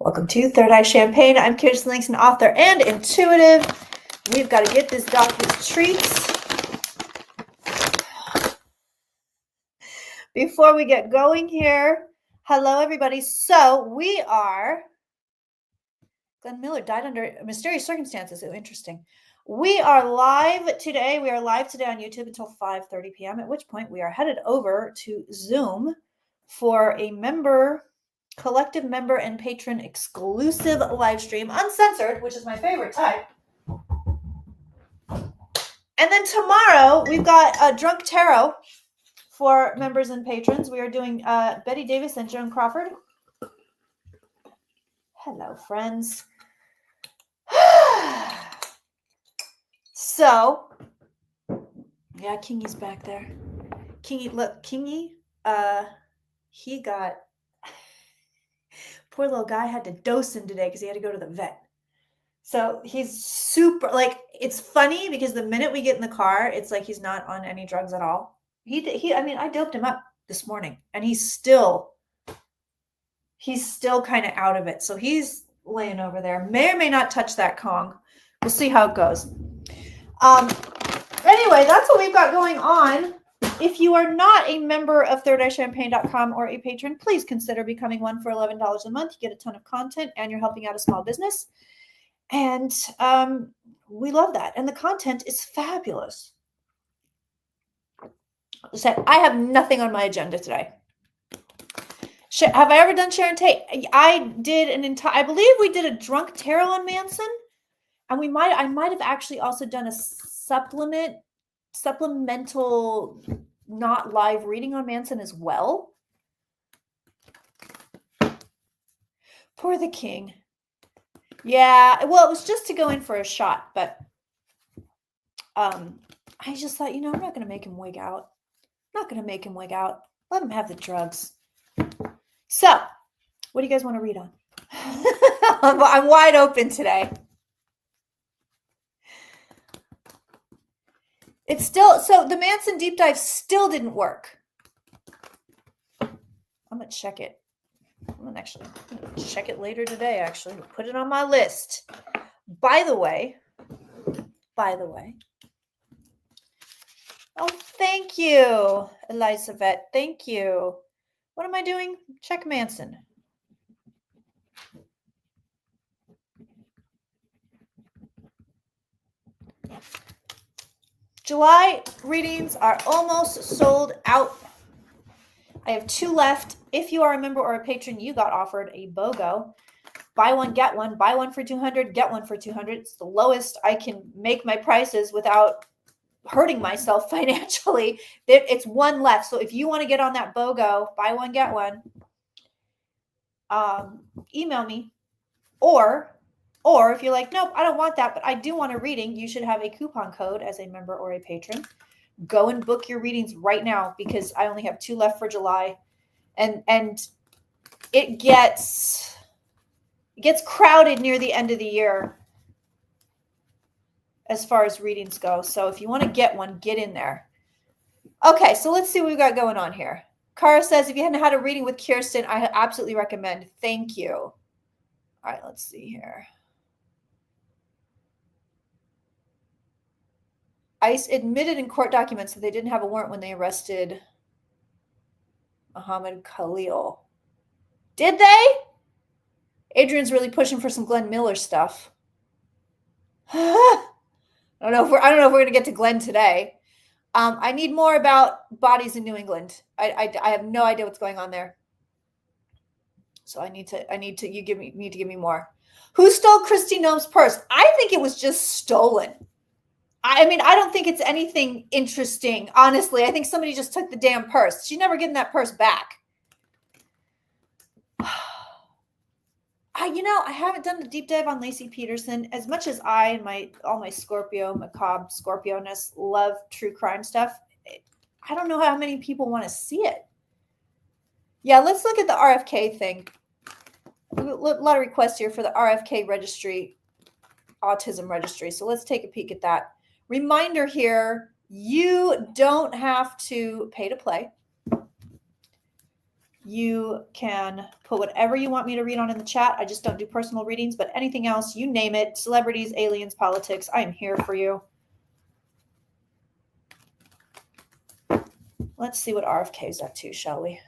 Welcome to Third Eye Champagne. I'm Kirsten Langston, author and intuitive. We've got to get this doctor's treats before we get going here. Hello, everybody. So we are, Glenn Miller died under mysterious circumstances. Oh, interesting. We are live today. We are live today on YouTube until 5:30 p.m., at which point we are headed over to Zoom for a collective member and patron exclusive live stream, uncensored, which is my favorite type. And then tomorrow we've got a drunk tarot for members and patrons. We are doing Betty Davis and Joan Crawford. Hello, friends. So, yeah, Kingy's back there. Kingy, look, Kingy, he got, poor little guy had to dose him today because he had to go to the vet. So he's super, like, it's funny because the minute we get in the car, it's like he's not on any drugs at all. I doped him up this morning and he's still kind of out of it. So he's laying over there. May or may not touch that Kong. We'll see how it goes. Anyway, that's what we've got going on. If you are not a member of thirdeyechampagne.com or a patron, please consider becoming one for $11 a month. You get a ton of content and you're helping out a small business. And we love that. And the content is fabulous. So I have nothing on my agenda today. Have I ever done Sharon Tate? I did I believe we did a drunk tarot on Manson. And I might have actually also done a supplemental not live reading on Manson as well. Poor the king. Yeah, well, it was just to go in for a shot, but I just thought, I'm not going to make him wig out. I'm not going to make him wig out. Let him have the drugs. So, what do you guys want to read on? I'm wide open today. It's still, so the Manson deep dive still didn't work. I'm going to check it. I'm going to check it later today, actually. Put it on my list. By the way. Oh, thank you, Elizabeth. Thank you. What am I doing? Check Manson. July readings are almost sold out. I have 2 left. If you are a member or a patron, you got offered a BOGO. Buy one, get one. Buy one for $200, get one for $200. It's the lowest I can make my prices without hurting myself financially. It's 1 left. So if you want to get on that BOGO, buy one, get one, email me. Or if you're like, nope, I don't want that, but I do want a reading, you should have a coupon code as a member or a patron. Go and book your readings right now because I only have 2 left for July. And it gets crowded near the end of the year as far as readings go. So if you want to get one, get in there. Okay, so let's see what we've got going on here. Cara says, if you hadn't had a reading with Kirsten, I absolutely recommend. Thank you. All right, let's see here. ICE admitted in court documents that they didn't have a warrant when they arrested Muhammad Khalil. Did they? Adrian's really pushing for some Glenn Miller stuff. I don't know if we're going to get to Glenn today. I need more about bodies in New England. I have no idea what's going on there. So you need to give me more. Who stole Christy Nome's purse? I think it was just stolen. I mean, I don't think it's anything interesting. Honestly, I think somebody just took the damn purse. She's never getting that purse back. I haven't done a deep dive on Lacey Peterson. As much as I and all my Scorpio, macabre Scorpio-ness love true crime stuff, I don't know how many people want to see it. Yeah, let's look at the RFK thing. A lot of requests here for the RFK Registry, Autism Registry. So let's take a peek at that. Reminder here, you don't have to pay to play. You can put whatever you want me to read on in the chat. I just don't do personal readings, but anything else, you name it, celebrities, aliens, politics, I'm here for you. Let's see what RFK is up to, shall we?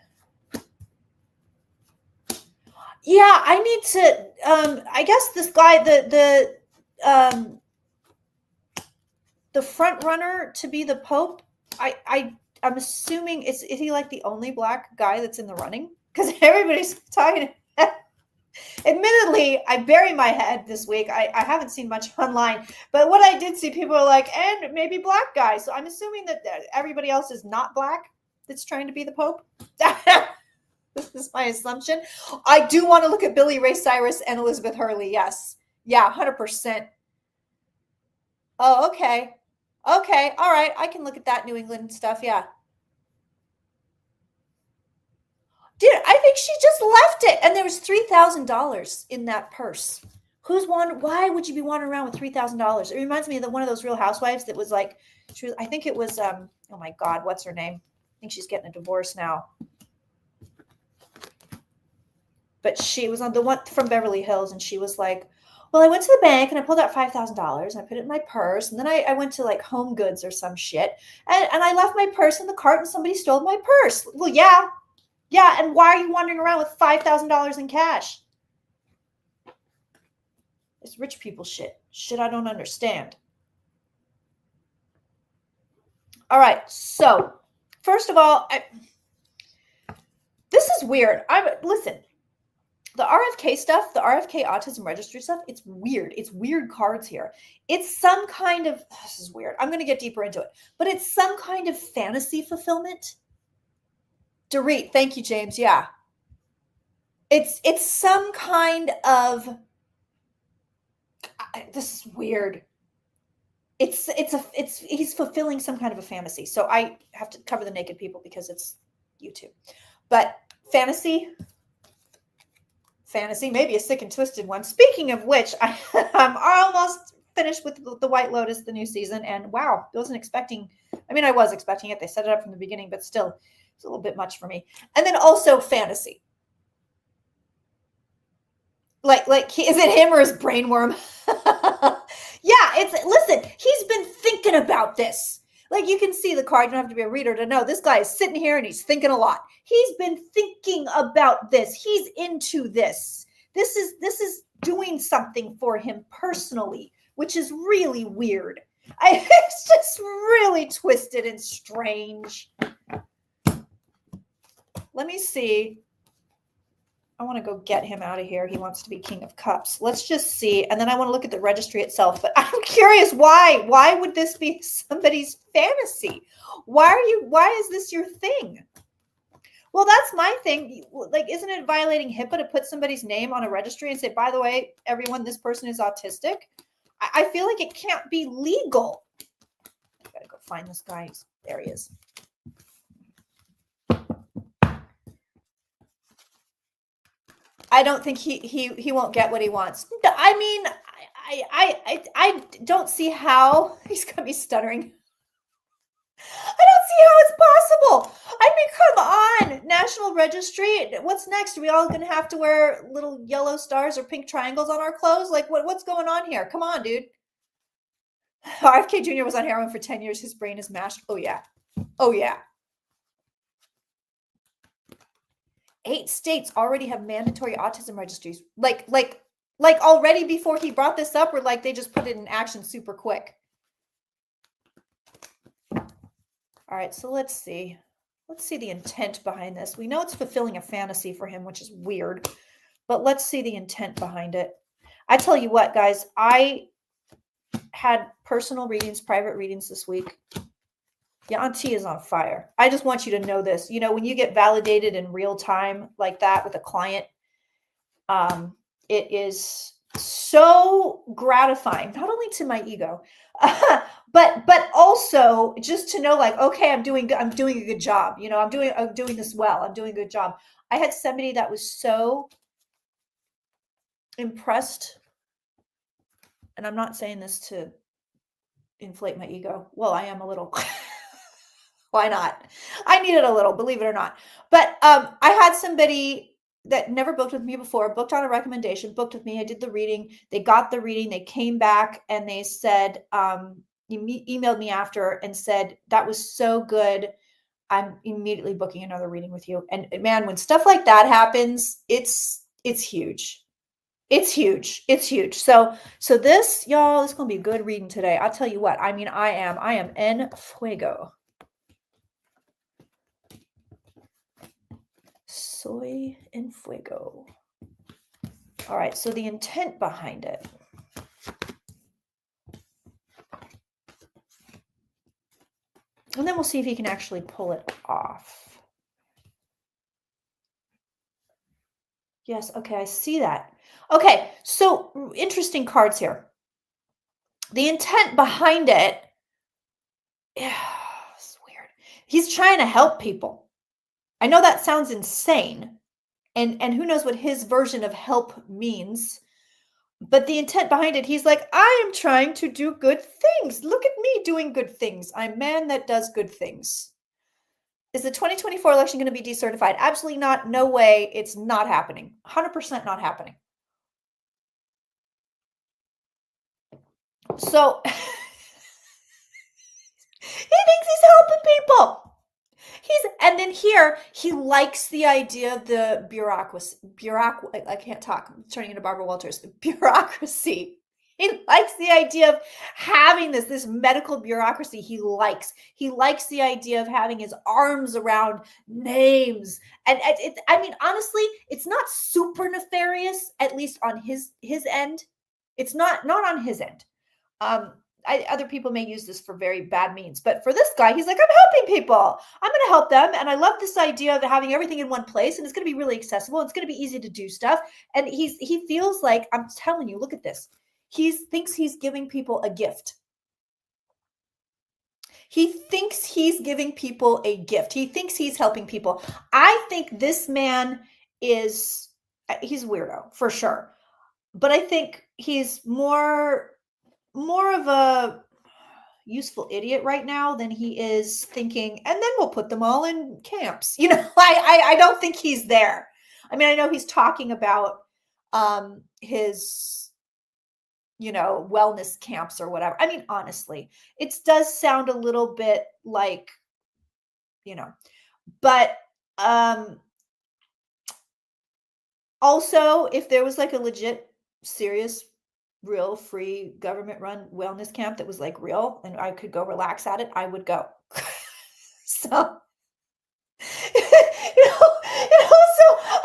Yeah, I need to, I guess this guy, the front runner to be the Pope, I'm assuming, is he like the only black guy that's in the running? Because everybody's talking. Admittedly, I bury my head this week. I haven't seen much online, but what I did see, people are like, and maybe black guy. So I'm assuming that everybody else is not black that's trying to be the Pope. This is my assumption. I do want to look at Billy Ray Cyrus and Elizabeth Hurley. Yes. Yeah, 100%. Oh, okay. Okay. All right. I can look at that New England stuff. Yeah. Dude, I think she just left it. And there was $3,000 in that purse. Why would you be wandering around with $3,000? It reminds me of one of those Real Housewives that was like, I think it was, oh my God, what's her name? I think she's getting a divorce now. But she was on the one from Beverly Hills, and she was like, well, I went to the bank and I pulled out $5,000 and I put it in my purse. And then I went to like Home Goods or some shit. And I left my purse in the cart and somebody stole my purse. Well, yeah. Yeah. And why are you wandering around with $5,000 in cash? It's rich people shit. Shit I don't understand. All right. So, first of all, this is weird. Listen. The RFK stuff, the RFK Autism Registry stuff, it's weird. It's weird cards here. It's some kind of, this is weird. I'm going to get deeper into it, but it's some kind of fantasy fulfillment. Dorit, thank you, James. Yeah. It's some kind of, this is weird. He's fulfilling some kind of a fantasy. So I have to cover the naked people because it's YouTube. But fantasy, maybe a sick and twisted one. Speaking of which, I'm almost finished with The White Lotus, the new season, and wow, I was expecting it. They set it up from the beginning, but still, it's a little bit much for me. And then also fantasy. Like, is it him or his brainworm? Yeah, listen, he's been thinking about this. Like, you can see the card. You don't have to be a reader to know this guy is sitting here and he's thinking a lot. He's been thinking about this. He's into this. This is doing something for him personally, which is really weird. It's just really twisted and strange. Let me see. I want to go get him out of here. He wants to be King of Cups. Let's just see. And then I want to look at the registry itself. But I'm curious why. Why would this be somebody's fantasy? Why is this your thing? Well, that's my thing. Like, isn't it violating HIPAA to put somebody's name on a registry and say, by the way, everyone, this person is autistic? I feel like it can't be legal. I gotta go find this guy. There he is. I don't think he won't get what he wants. I mean, I don't see how. He's gonna be stuttering. I don't see how it's possible. I mean, come on, National Registry. What's next? Are we all gonna have to wear little yellow stars or pink triangles on our clothes? Like, what's going on here? Come on, dude. RFK Jr. was on heroin for 10 years. His brain is mashed. Oh yeah. Oh yeah. 8 states already have mandatory autism registries. Like already before he brought this up, or like they just put it in action super quick. All right, so let's see. Let's see the intent behind this. We know it's fulfilling a fantasy for him, which is weird, but let's see the intent behind it. I tell you what, guys, I had personal readings, private readings this week. Yeah, Auntie is on fire. I just want you to know this. You know, when you get validated in real time like that with a client, it is so gratifying, not only to my ego, but also just to know, like, okay, I'm doing a good job. You know, I'm doing this well. I'm doing a good job. I had somebody that was so impressed, and I'm not saying this to inflate my ego. Well, I am a little. Why not? I needed a little, believe it or not. But I had somebody that never booked with me before, booked on a recommendation, booked with me. I did the reading. They got the reading. They came back and they said, emailed me after and said, that was so good. I'm immediately booking another reading with you. And man, when stuff like that happens, it's huge. It's huge. It's huge. So this, y'all, this is going to be a good reading today. I'll tell you what. I mean, I am en fuego. Soy en fuego. All right. So the intent behind it. And then we'll see if he can actually pull it off. Yes. Okay. I see that. Okay. So interesting cards here. The intent behind it. Yeah, it's weird. He's trying to help people. I know that sounds insane. And who knows what his version of help means. But the intent behind it, he's like, I am trying to do good things. Look at me doing good things. I'm a man that does good things. Is the 2024 election going to be decertified? Absolutely not. No way. It's not happening. 100% not happening. So he thinks he's helping people. And then here he likes the idea of the bureaucracy. I can't talk. I'm turning into Barbara Walters. Bureaucracy. He likes the idea of having this medical bureaucracy. He likes the idea of having his arms around names. And I mean, honestly, it's not super nefarious, at least on his end. It's not on his end. Other people may use this for very bad means, but for this guy, he's like, I'm helping people. I'm going to help them. And I love this idea of having everything in one place, and it's going to be really accessible. It's going to be easy to do stuff. And he feels like, I'm telling you, look at this. He thinks he's giving people a gift. He thinks he's giving people a gift. He thinks he's helping people. I think this man he's a weirdo for sure. But I think he's more of a useful idiot right now than he is thinking, and then we'll put them all in camps. You know, I don't think he's there. I mean, I know he's talking about his, wellness camps or whatever. I mean, honestly, it does sound a little bit like, but also if there was like a legit, serious, real free government run wellness camp that was like real and I could go relax at it, I would go. So, so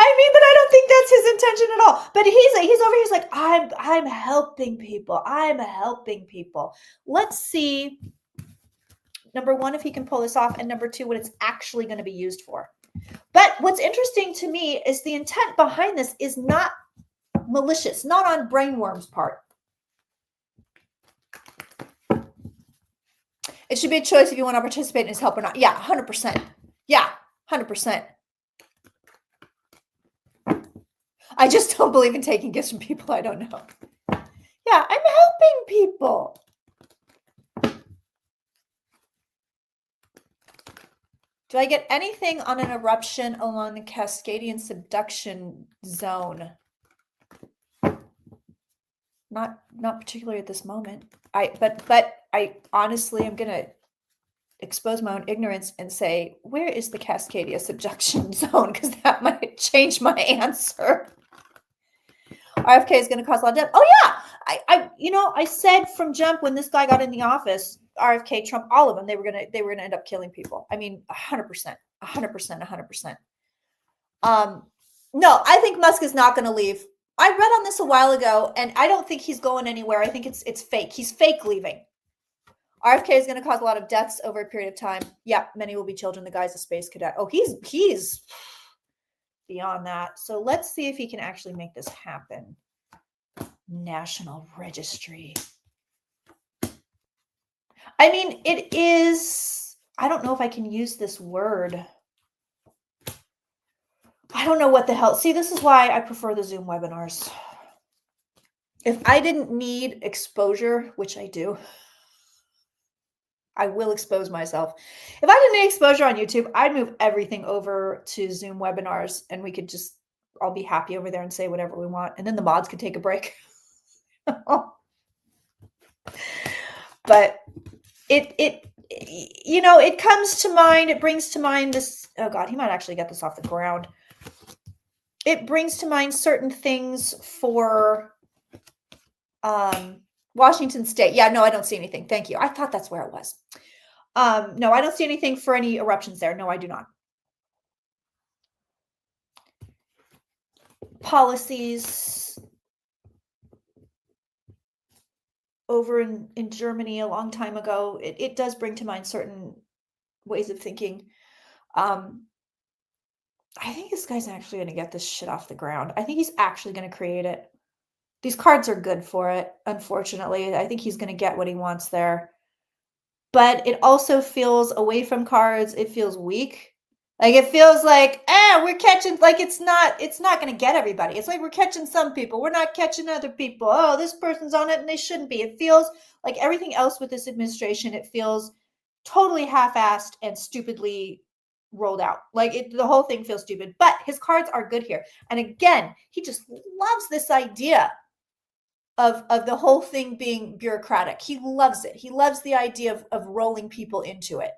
I mean, but I don't think that's his intention at all. But he's over here, he's like, I'm helping people. I'm helping people. Let's see, number one, if he can pull this off, and number two, what it's actually going to be used for. But what's interesting to me is the intent behind this is not malicious, not on Brainworm's part. It should be a choice if you want to participate in his help or not. Yeah, 100%. Yeah, 100%. I just don't believe in taking gifts from people I don't know. Yeah, I'm helping people. Do I get anything on an eruption along the Cascadian subduction zone? Not particularly at this moment. But I honestly am going to expose my own ignorance and say, where is the Cascadia subduction zone? Because that might change my answer. RFK is going to cause a lot of death. Oh yeah, I said from jump when this guy got in the office, RFK, Trump, all of them, they were gonna end up killing people. I mean, 100%. No, I think Musk is not going to leave. I read on this a while ago, and I don't think he's going anywhere. I think it's fake. He's fake leaving. RFK is going to cause a lot of deaths over a period of time. Yeah, many will be children. The guy's a space cadet. Oh, he's beyond that. So let's see if he can actually make this happen. National Registry. I mean, it is, I don't know if I can use this word. I don't know what the hell. See, this is why I prefer the Zoom webinars. If I didn't need exposure, which I do, I will expose myself. If I didn't need exposure on YouTube, I'd move everything over to Zoom webinars and we could just all be happy over there and say whatever we want. And then the mods could take a break. But it comes to mind, it brings to mind this, oh God, he might actually get this off the ground. It brings to mind certain things for Washington State. Yeah, no, I don't see anything. Thank you. I thought that's where it was. No, I don't see anything for any eruptions there. No, I do not. Policies over in Germany a long time ago, it does bring to mind certain ways of thinking. I think this guy's actually going to get this shit off the ground. I think he's actually going to create it. These cards are good for it, unfortunately. I think he's going to get what he wants there. But it also feels, away from cards, it feels weak. Like it feels like, we're catching, like it's not going to get everybody. It's like we're catching some people. We're not catching other people. Oh, this person's on it and they shouldn't be. It feels like everything else with this administration, it feels totally half-assed and stupidly rolled out. Like the whole thing feels stupid, but his cards are good here. And again, he just loves this idea of the whole thing being bureaucratic. He loves it. He loves the idea of rolling people into it.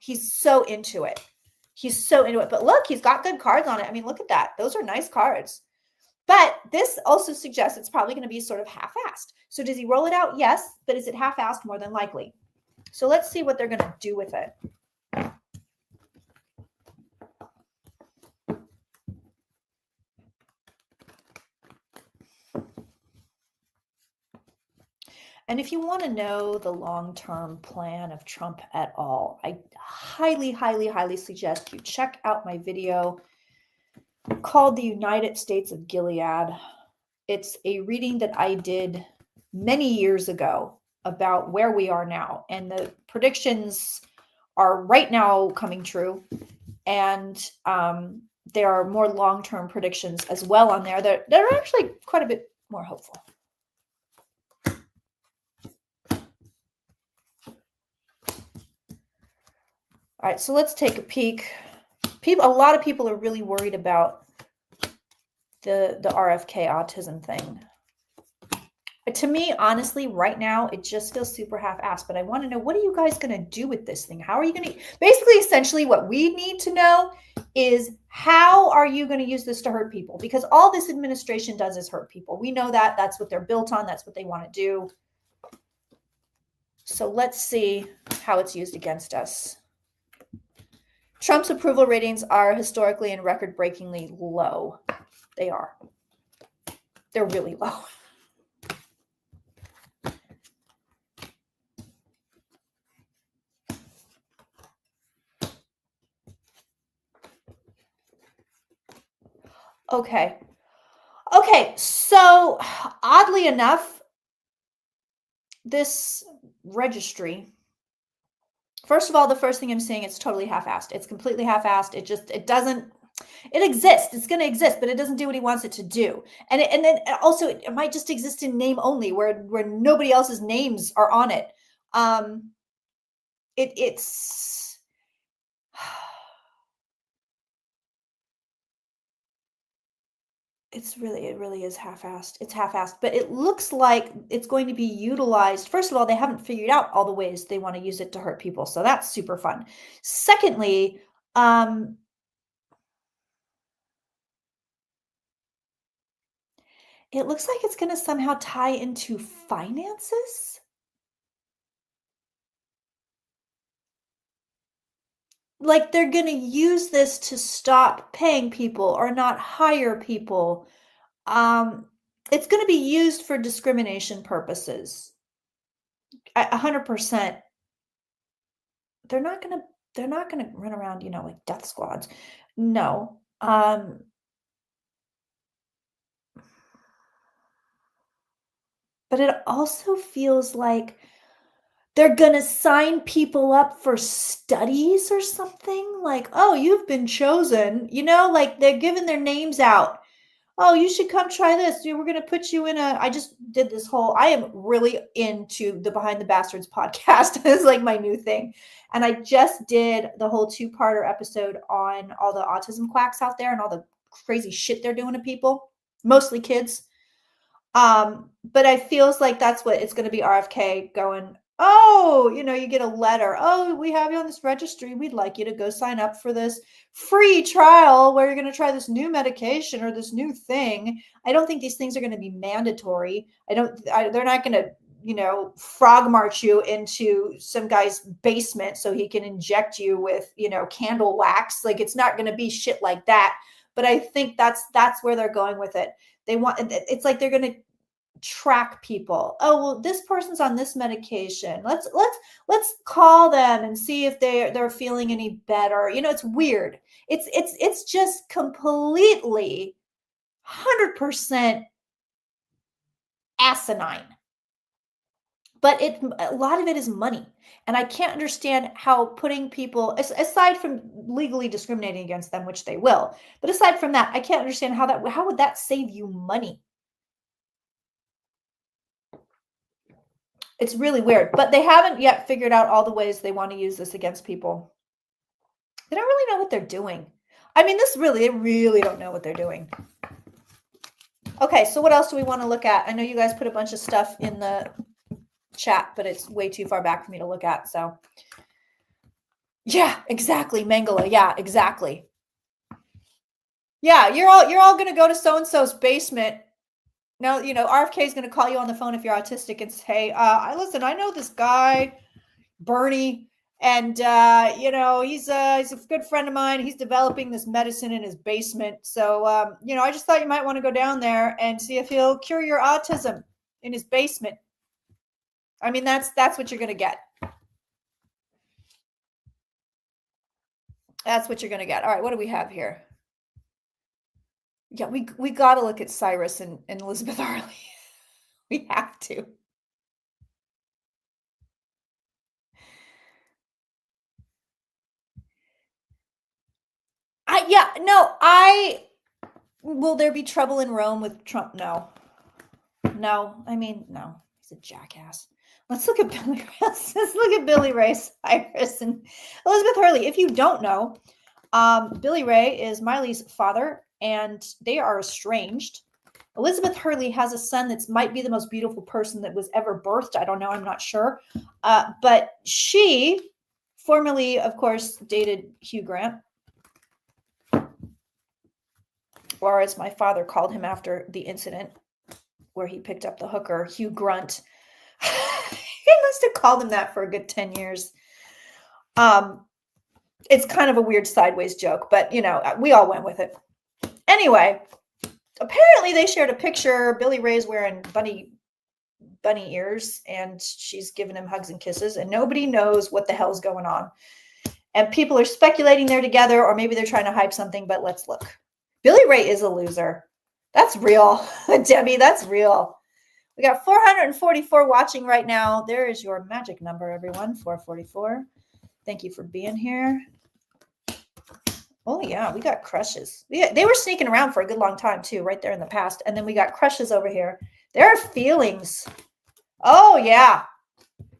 He's so into it. He's so into it. But look, he's got good cards on it. I mean, look at that. Those are nice cards. But this also suggests it's probably going to be sort of half-assed. So does he roll it out? Yes. But is it half-assed? More than likely. So let's see what they're going to do with it. And if you want to know the long-term plan of Trump at all, I highly, highly, highly suggest you check out my video called The United States of Gilead. It's a reading that I did many years ago about where we are now. And the predictions are right now coming true. And there are more long-term predictions as well on there that are actually quite a bit more hopeful. All right, so let's take a peek. A lot of people are really worried about the RFK autism thing. To me, honestly, right now, it just feels super half-assed, but I want to know, what are you guys going to do with this thing? How are you going to, basically, essentially, what we need to know is, how are you going to use this to hurt people? Because all this administration does is hurt people. We know that. That's what they're built on. That's what they want to do. So let's see how it's used against us. Trump's approval ratings are historically and record-breakingly low. They are. They're really low. Okay. Okay, so oddly enough, this registry, first of all, the first thing I'm saying, it's totally half-assed. It's completely half-assed. It exists. It's going to exist, but it doesn't do what he wants it to do. And then also it might just exist in name only, where nobody else's names are on it. It really is half-assed. It's half-assed, but it looks like it's going to be utilized. First of all, they haven't figured out all the ways they want to use it to hurt people. So that's super fun. Secondly, it looks like it's going to somehow tie into finances. Like they're going to use this to stop paying people or not hire people. It's going to be used for discrimination purposes. 100%. They're not going to run around, like death squads. No. But it also feels like they're going to sign people up for studies or something, like, oh, you've been chosen, like they're giving their names out. oh, you should come try this. We're going to put you in I just did this I am really into the Behind the Bastards podcast. It's like my new thing. And I just did the whole 2-parter episode on all the autism quacks out there and all the crazy shit they're doing to people, mostly kids. But I feels like that's what it's going to be. RFK going, oh, you get a letter. Oh, we have you on this registry. We'd like you to go sign up for this free trial where you're going to try this new medication or this new thing. I don't think these things are going to be mandatory. They're not going to, frog march you into some guy's basement so he can inject you with, candle wax. Like, it's not going to be shit like that. But I think that's where they're going with it. It's like they're going to track people. Oh, well, this person's on this medication. Let's call them and see if they're feeling any better. It's weird. It's just completely 100% asinine. But a lot of it is money. And I can't understand how putting people, aside from legally discriminating against them, which they will, but aside from that, I can't understand how would that save you money? It's really weird, but they haven't yet figured out all the ways they want to use this against people. They don't really know what they're doing. I mean, they really don't know what they're doing. Okay, so what else do we want to look at? I know you guys put a bunch of stuff in the chat, but it's way too far back for me to look at. So yeah, exactly. Mangala. Yeah, exactly. Yeah, you're all going to go to so-and-so's basement. Now, RFK is going to call you on the phone if you're autistic and say, listen, I know this guy, Bernie, and, he's a good friend of mine. He's developing this medicine in his basement. So, I just thought you might want to go down there and see if he'll cure your autism in his basement. I mean, that's what you're going to get. That's what you're going to get. All right, what do we have here? Yeah, we got to look at Cyrus and Elizabeth Harley. We have to. Will there be trouble in Rome with Trump? No. I mean, no. He's a jackass. Let's look at Billy Ray. Let's look at Billy Ray Cyrus and Elizabeth Hurley. If you don't know, Billy Ray is Miley's father, and they are estranged. Elizabeth Hurley has a son that might be the most beautiful person that was ever birthed. I don't know. I'm not sure. But she formerly, of course, dated Hugh Grant, or as my father called him after the incident where he picked up the hooker, Hugh Grunt. He must have called him that for a good 10 years. It's kind of a weird sideways joke, but, we all went with it. Anyway, apparently they shared a picture. Billy Ray's wearing bunny ears, and she's giving him hugs and kisses, and nobody knows what the hell's going on. And people are speculating they're together, or maybe they're trying to hype something, but let's look. Billy Ray is a loser. That's real. Debbie, that's real. We got 444 watching right now. There is your magic number, everyone, 444. Thank you for being here. Oh, yeah, we got crushes. They were sneaking around for a good long time, too, right there in the past. And then we got crushes over here. There are feelings. Oh, yeah.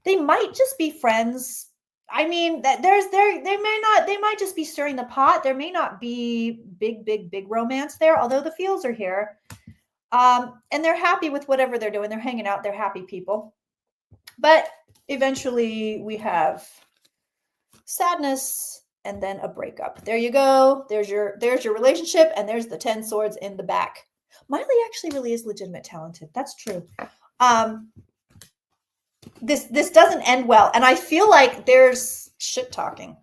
They might just be friends. I mean, they might just be stirring the pot. There may not be big romance there, although the feels are here. And they're happy with whatever they're doing. They're hanging out. They're happy people. But eventually we have sadness and then a breakup. There you go. There's your relationship, and there's the 10 swords in the back. Miley actually really is legitimate talented. That's true. This doesn't end well, and I feel like there's shit talking.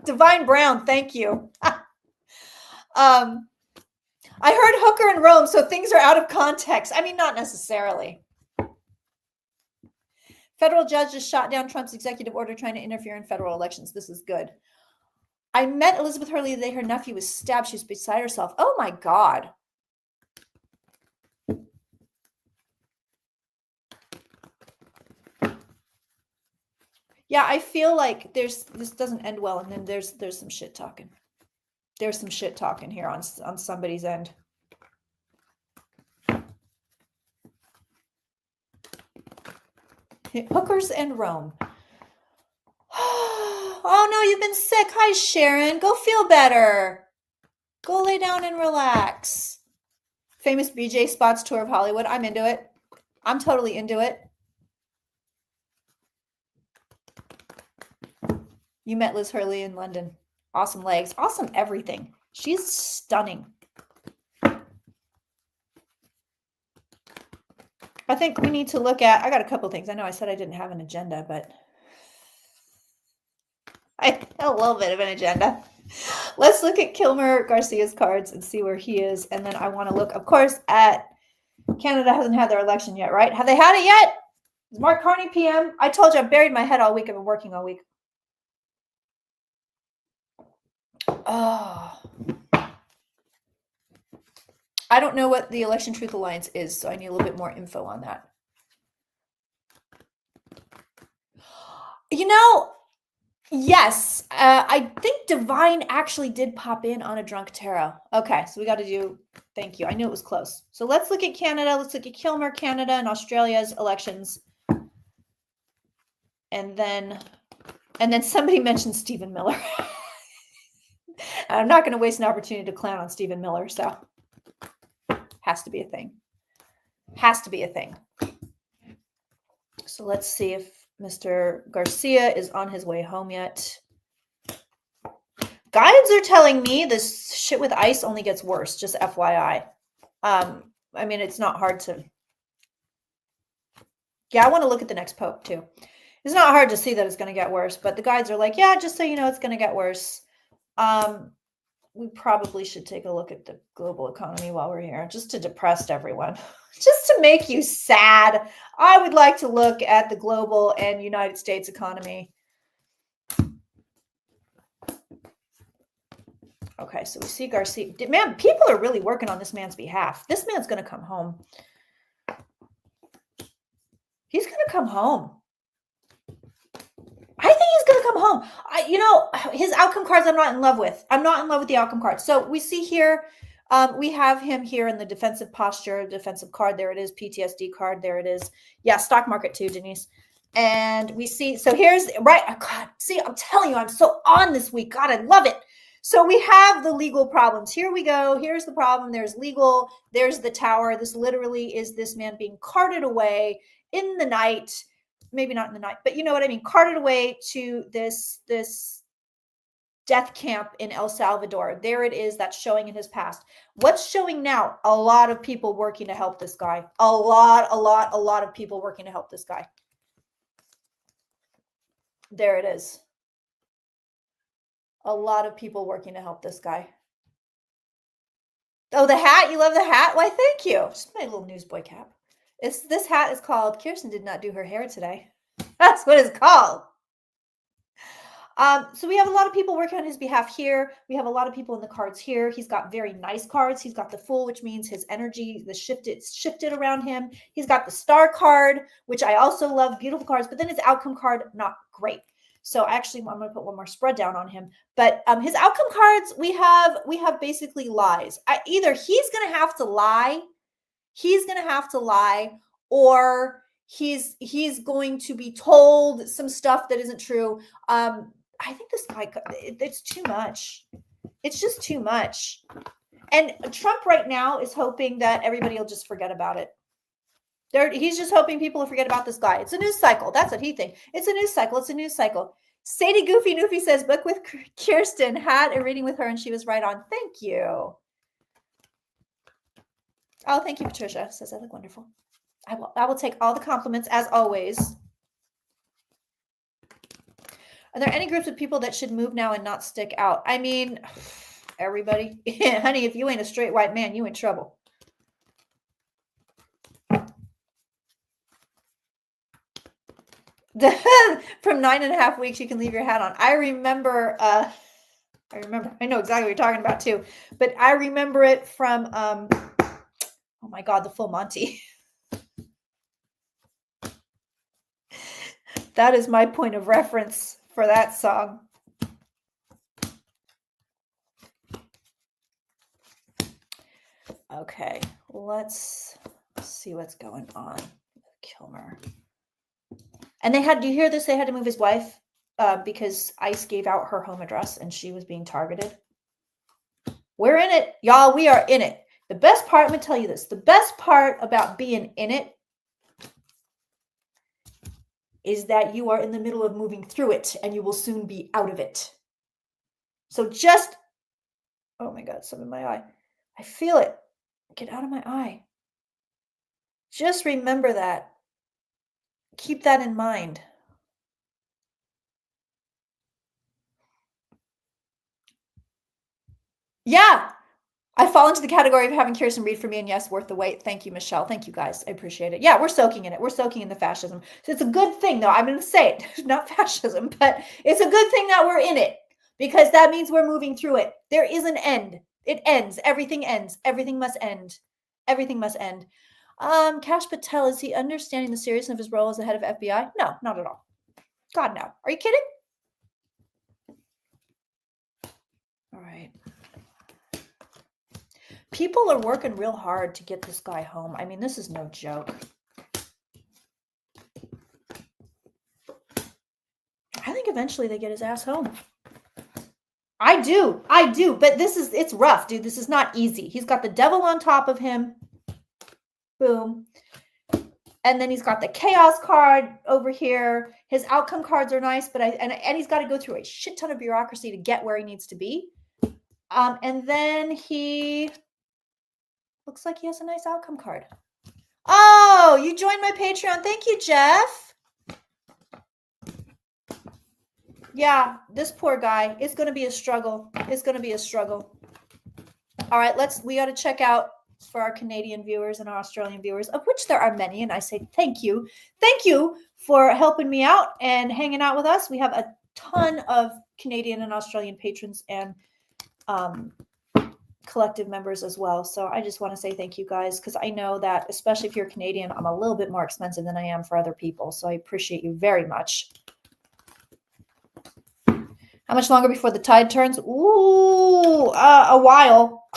Divine Brown, thank you. I heard hooker in Rome, so things are out of context. I mean, not necessarily. Federal judge just shot down Trump's executive order trying to interfere in federal elections. This is good. I met Elizabeth Hurley the day her nephew was stabbed. She was beside herself. Oh my God. Yeah, I feel like this doesn't end well, and then there's some shit talking. There's some shit talking here on somebody's end. Hookers and Rome. Oh no, you've been sick. Hi, Sharon. Go feel better. Go lay down and relax. Famous BJ spots tour of Hollywood. I'm into it. I'm totally into it. You met Liz Hurley in London. Awesome legs. Awesome everything. She's stunning. I think we need to look at, I got a couple things. I know I said I didn't have an agenda, but I have a little bit of an agenda. Let's look at Kilmer Garcia's cards and see where he is. And then I want to look, of course, at Canada hasn't had their election yet, right? Have they had it yet? Is Mark Carney PM? I told you I buried my head all week. I've been working all week. Oh. I don't know what the Election Truth Alliance is, so I need a little bit more info on that. You know, yes, I think Divine actually did pop in on a drunk tarot. Okay, so we got to do, thank you. I knew it was close. So let's look at Canada. Let's look at Kilmer, Canada, and Australia's elections. And then somebody mentioned Stephen Miller. I'm not going to waste an opportunity to clown on Stephen Miller, so has to be a thing. Has to be a thing. So let's see if Mr. Garcia is on his way home yet. Guides are telling me this shit with ICE only gets worse, just FYI. I mean, it's not hard to... Yeah, I want to look at the next pope, too. It's not hard to see that it's going to get worse, but the guides are like, yeah, just so you know, it's going to get worse. We probably should take a look at the global economy while we're here, just to depress everyone, just to make you sad. I would like to look at the global and United States economy. Okay, so we see Garcia. Man, people are really working on this man's behalf. This man's going to come home. He's going to come home. I think he's going to come home. His outcome cards I'm not in love with. I'm not in love with the outcome cards. So we see here, we have him here in the defensive posture, defensive card. There it is. PTSD card. There it is. Yeah, stock market too, Denise. And we see, so here's, right, oh God, see, I'm telling you, I'm so on this week. God, I love it. So we have the legal problems. Here we go. Here's the problem. There's legal. There's the tower. This literally is this man being carted away in the night. Maybe not in the night, but you know what I mean, carted away to this death camp in El Salvador. There it is. That's showing in his past. What's showing now? A lot of people working to help this guy. A lot of people working to help this guy. There it is. A lot of people working to help this guy. Oh, the hat. You love the hat? Why, thank you. Just my little newsboy cap. This hat is called Kirsten did not do her hair today. That's what it's called. So we have a lot of people working on his behalf here. We have a lot of people in the cards here. He's got very nice cards. He's got the Fool, which means his energy, shifted around him. He's got the Star card, which I also love. Beautiful cards. But then his outcome card, not great. So actually, I'm going to put one more spread down on him. But his outcome cards, we have basically lies. Either he's going to have to lie. He's going to have to lie, or he's going to be told some stuff that isn't true. I think this guy, it's too much. It's just too much. And Trump right now is hoping that everybody will just forget about it. He's just hoping people will forget about this guy. It's a news cycle. That's what he thinks. It's a news cycle. It's a news cycle. Sadie Goofy Noofy says, book with Kirsten, had a reading with her and she was right on. Thank you. Oh, thank you, Patricia. Says I look wonderful. I will take all the compliments as always. Are there any groups of people that should move now and not stick out? I mean, everybody. Honey, if you ain't a straight white man, you in trouble. From 9.5 weeks, you can leave your hat on. I remember, I know exactly what you're talking about too, but I remember it from, oh my God, the Full Monty. That is my point of reference for that song. Okay, let's see what's going on with Kilmer. And they had, do you hear this? They had to move his wife because ICE gave out her home address and she was being targeted. We're in it, y'all. We are in it. The best part, let me tell you this, the best part about being in it is that you are in the middle of moving through it and you will soon be out of it. So just, oh my God, some in my eye. I feel it. Get out of my eye. Just remember that. Keep that in mind. Yeah. I fall into the category of having Kirsten read for me, and yes, worth the wait. Thank you, Michelle. Thank you, guys. I appreciate it. Yeah, we're soaking in it. We're soaking in the fascism. So it's a good thing, though. I'm going to say it. Not fascism, but it's a good thing that we're in it because that means we're moving through it. There is an end. It ends. Everything ends. Everything must end. Everything must end. Kash Patel, is he understanding the seriousness of his role as the head of FBI? No, not at all. God, no. Are you kidding? All right. People are working real hard to get this guy home. I mean, this is no joke. I think eventually they get his ass home. I do. But it's rough, dude. This is not easy. He's got the devil on top of him. Boom. And then he's got the chaos card over here. His outcome cards are nice, but and he's got to go through a shit ton of bureaucracy to get where he needs to be. And then he looks like he has a nice outcome card. Oh, you joined my Patreon. Thank you, Jeff. Yeah, this poor guy. It's going to be a struggle. It's going to be a struggle. All right, we got to check out for our Canadian viewers and our Australian viewers, of which there are many. And I say thank you. Thank you for helping me out and hanging out with us. We have a ton of Canadian and Australian patrons and collective members as well. So I just want to say thank you guys, because I know that especially if you're Canadian, I'm a little bit more expensive than I am for other people. So I appreciate you very much. How much longer before the tide turns? Ooh, a while.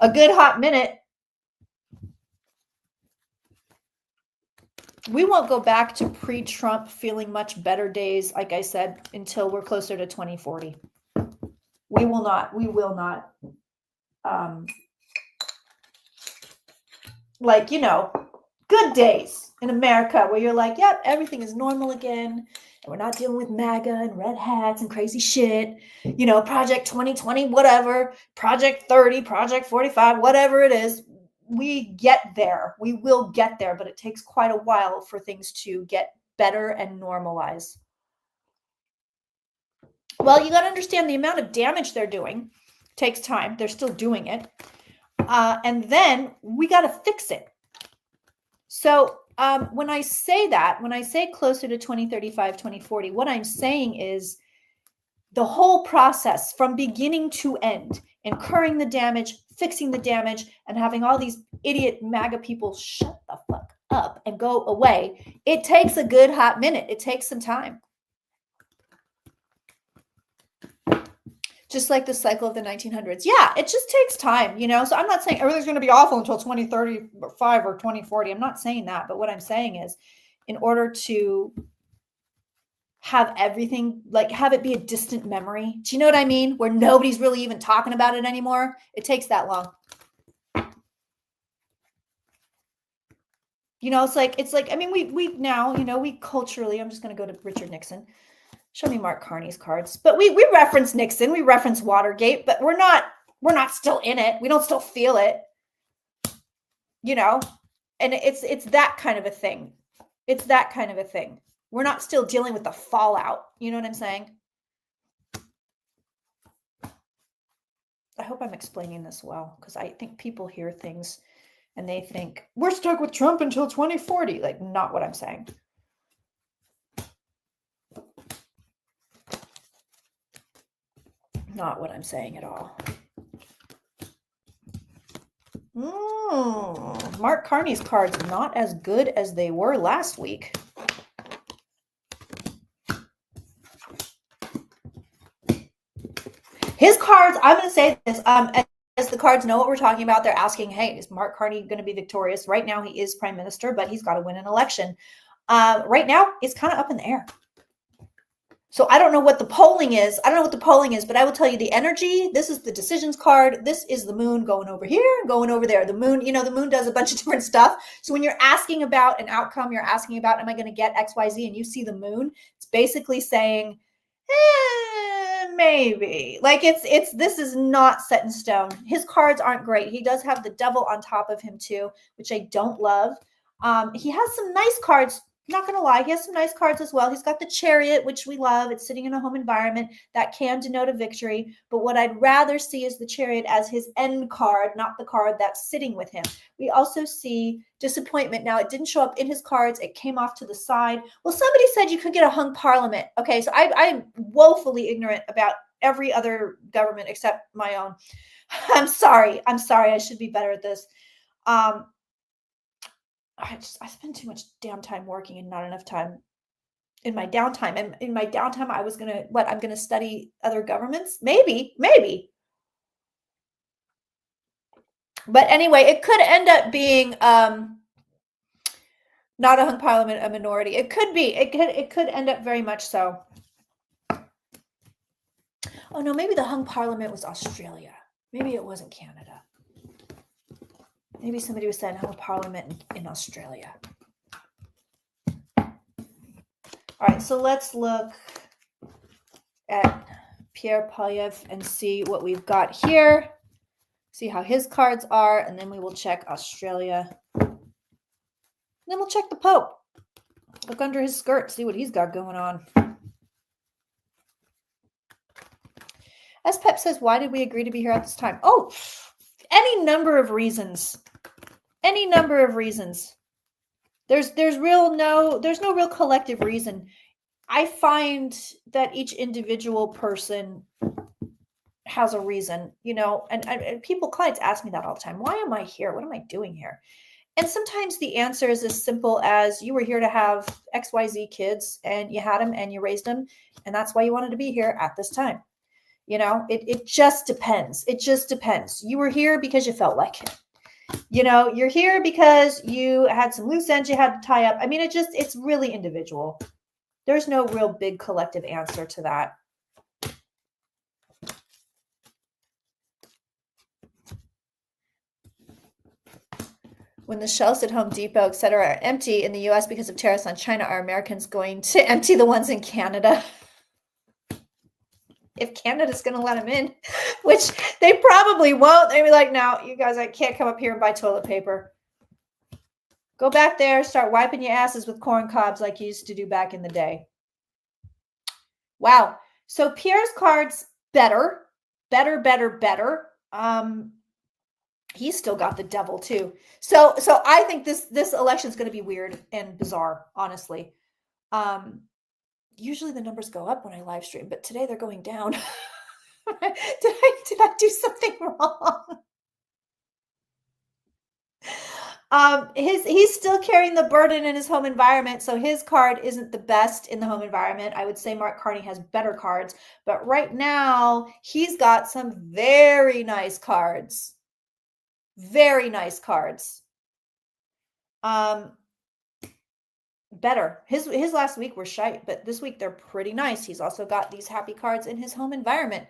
A good hot minute. We won't go back to pre-Trump feeling much better days, like I said, until we're closer to 2040. We will not. Like, good days in America where you're like, yep, everything is normal again. And we're not dealing with MAGA and red hats and crazy shit. Project 2020, whatever, Project 30, Project 45, whatever it is. We get there. We will get there, but it takes quite a while for things to get better and normalize. Well, you got to understand the amount of damage they're doing takes time. They're still doing it. And then we got to fix it. So when I say closer to 2035, 2040, what I'm saying is the whole process from beginning to end, incurring the damage, fixing the damage, and having all these idiot MAGA people shut the fuck up and go away. It takes a good hot minute. It takes some time. Just like the cycle of the 1900s. Yeah, it just takes time, So I'm not saying everything's going to be awful until 2035 or 2040. I'm not saying that. But what I'm saying is, in order to have everything, like have it be a distant memory, do you know what I mean? Where nobody's really even talking about it anymore. It takes that long. It's like, I mean, we now, we culturally, I'm just going to go to Richard Nixon. Show me Mark Carney's cards. But we reference Nixon, we reference Watergate, but we're not still in it. We don't still feel it. And it's that kind of a thing. It's that kind of a thing. We're not still dealing with the fallout. You know what I'm saying? I hope I'm explaining this well, because I think people hear things and they think we're stuck with Trump until 2040. Like, not what I'm saying. Not what I'm saying at all. Mark Carney's cards not as good as they were last week. His cards, I'm going to say this, the cards know what we're talking about. They're asking, hey, is Mark Carney going to be victorious? Right now, he is prime minister, but he's got to win an election. Right now, it's kind of up in the air. So I don't know what the polling is. But I will tell you the energy. This is the decisions card. This is the moon going over here, going over there. The moon, the moon does a bunch of different stuff. So when you're asking about an outcome, you're asking about, am I going to get X, Y, Z? And you see the moon, it's basically saying, maybe. Like this is not set in stone. His cards aren't great. He does have the devil on top of him too, which I don't love. He has some nice cards. Not going to lie, he has some nice cards as well. He's got the Chariot, which we love. It's sitting in a home environment. That can denote a victory. But what I'd rather see is the Chariot as his end card, not the card that's sitting with him. We also see disappointment. Now, it didn't show up in his cards. It came off to the side. Well, somebody said you could get a hung parliament. Okay, so I'm woefully ignorant about every other government except my own. I'm sorry. I should be better at this. I spend too much damn time working and not enough time in my downtime. And in my downtime, I was I'm going to study other governments. Maybe. But anyway, it could end up being not a hung parliament, a minority. It could be. It could end up very much so. Oh no, maybe the hung parliament was Australia. Maybe it wasn't Canada. Maybe somebody was saying hung parliament in Australia. All right, so let's look at Pierre Polyev and see what we've got here. See how his cards are, and then we will check Australia. And then we'll check the Pope. Look under his skirt, see what he's got going on. As Pep says, why did we agree to be here at this time? Oh, any number of reasons. Any number of reasons. There's no real collective reason. I find that each individual person has a reason, and clients ask me that all the time. Why am I here? What am I doing here? And sometimes the answer is as simple as you were here to have XYZ kids and you had them and you raised them. And that's why you wanted to be here at this time. It just depends. It just depends. You were here because you felt like it. You're here because you had some loose ends you had to tie up. I mean, it's really individual. There's no real big collective answer to that. When the shelves at Home Depot, et cetera, are empty in the U.S. because of tariffs on China, are Americans going to empty the ones in Canada? If Canada's going to let them in, which they probably won't. They'll be like, no, you guys, I can't come up here and buy toilet paper. Go back there, start wiping your asses with corn cobs like you used to do back in the day. Wow. So Pierre's cards, better. He's still got the devil too. So I think this election is going to be weird and bizarre, honestly. Usually the numbers go up when I live stream, but today they're going down. Did I do something wrong? He's still carrying the burden in his home environment, so his card isn't the best in the home environment. I would say Mark Carney has better cards, but right now he's got some very nice cards. Very nice cards. Better. His last week were shite, but this week they're pretty nice. He's also got these happy cards in his home environment,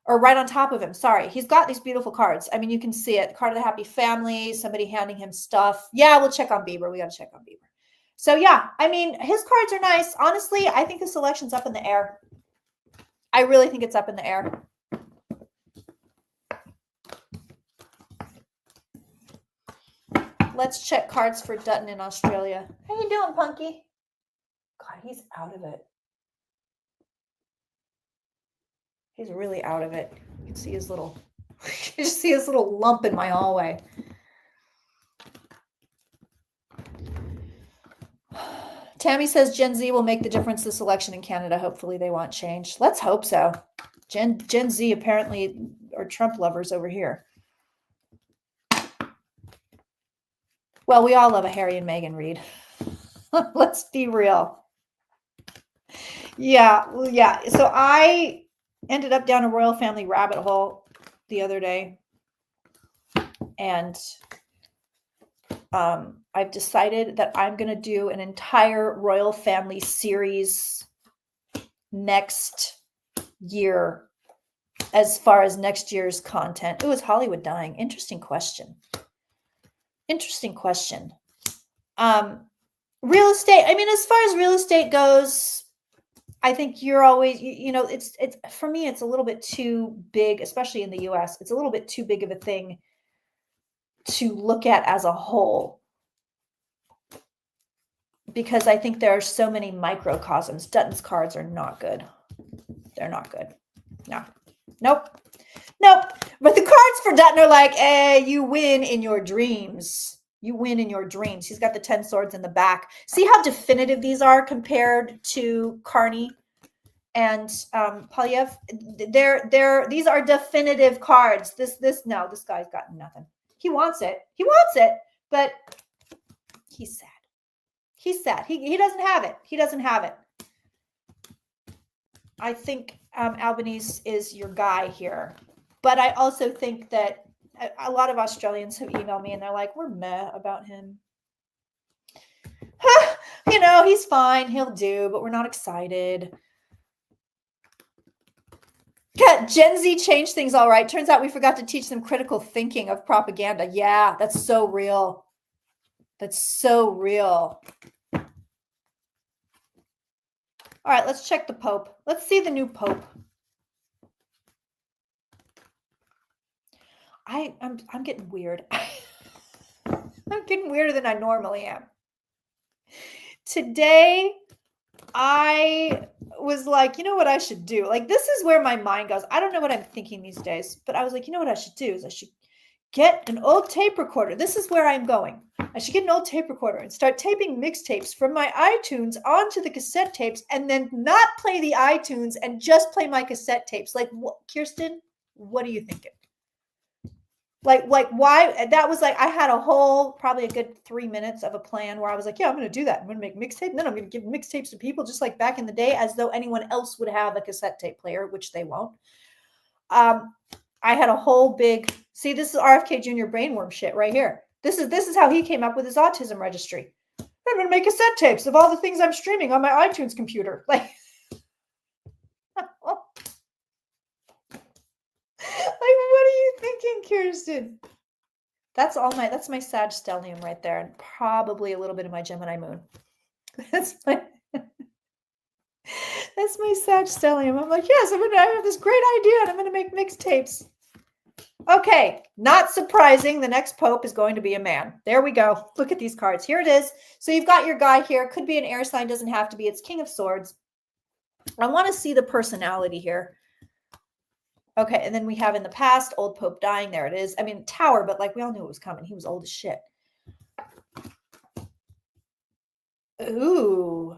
or right on top of him. Sorry. He's got these beautiful cards. I mean, you can see it. Card of the happy family, somebody handing him stuff. Yeah, we'll check on Bieber. We got to check on Bieber. So yeah, I mean, his cards are nice. Honestly, I think this election's up in the air. I really think it's up in the air. Let's check cards for Dutton in Australia. How you doing, Punky? God, he's out of it. He's really out of it. You can see his little, you just see his little lump in my hallway. Tammy says Gen Z will make the difference this election in Canada. Hopefully they want change. Let's hope so. Gen Z apparently are Trump lovers over here. Well, we all love a Harry and Meghan read. Let's be real. Yeah. So I ended up down a royal family rabbit hole the other day. And I've decided that I'm going to do an entire royal family series next year as far as next year's content. Ooh, is Hollywood dying? Interesting question. Interesting question. Real estate. I mean, as far as real estate goes, I think you're always, you know, it's for me, it's a little bit too big, especially in the US. It's a little bit too big of a thing to look at as a whole, because I think there are so many microcosms. Dutton's cards are not good. They're not good. No. Nope. Nope. But the cards for Dutton are like, you win in your dreams. You win in your dreams. He's got the 10 swords in the back. See how definitive these are compared to Carney and Polyev? These are definitive cards. This guy's got nothing. He wants it. He wants it, but he's sad. He's sad. He doesn't have it. He doesn't have it. I think Albanese is your guy here. But I also think that a lot of Australians have emailed me and they're like, we're meh about him. You know, he's fine. He'll do, but we're not excited. Yeah, Gen Z changed things all right. Turns out we forgot to teach them critical thinking of propaganda. Yeah, that's so real. That's so real. All right, let's check the Pope. Let's see the new Pope. I'm getting weird. I'm getting weirder than I normally am. Today, I was like, you know what I should do? Like, this is where my mind goes. I don't know what I'm thinking these days, but I was like, you know what I should do is I should get an old tape recorder. This is where I'm going. I should get an old tape recorder and start taping mixtapes from my iTunes onto the cassette tapes and then not play the iTunes and just play my cassette tapes. Like, Kirsten, what are you thinking? Like why? That was like, I had a whole, probably a good 3 minutes of a plan where I was like, yeah, I'm going to do that. I'm going to make mixtape. And then I'm going to give mixtapes to people just like back in the day, as though anyone else would have a cassette tape player, which they won't. I had a whole big, see, this is RFK Jr. brainworm shit right here. This is how he came up with his autism registry. I'm going to make cassette tapes of all the things I'm streaming on my iTunes computer. Like, what are you thinking, Kirsten? That's my Sag stellium right there, and probably a little bit of my Gemini moon. That's my Sag stellium. I'm like, yes, I have this great idea, and I'm gonna make mixtapes. Okay, not surprising. The next Pope is going to be a man. There we go. Look at these cards. Here it is. So you've got your guy here. Could be an air sign, doesn't have to be. It's King of Swords. I want to see the personality here. Okay, and then we have in the past, old Pope dying. There it is. I mean, Tower, but like we all knew it was coming. He was old as shit. Ooh.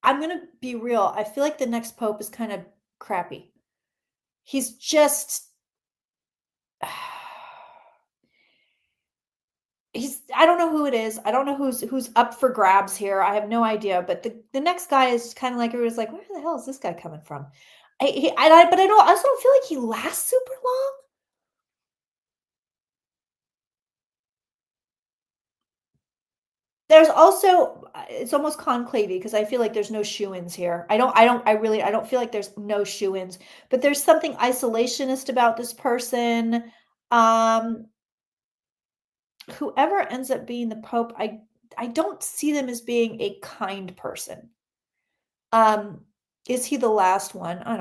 I'm going to be real. I feel like the next Pope is kind of crappy. He's just... I don't know who it is. I don't know who's up for grabs here. I have no idea. But the next guy is kind of like, everyone's like, where the hell is this guy coming from? But I also don't feel like he lasts super long. There's also, it's almost conclavey because I feel like there's no shoe-ins here. I don't feel like there's no shoe-ins, but there's something isolationist about this person. Whoever ends up being the Pope, I don't see them as being a kind person. Is he the last one? I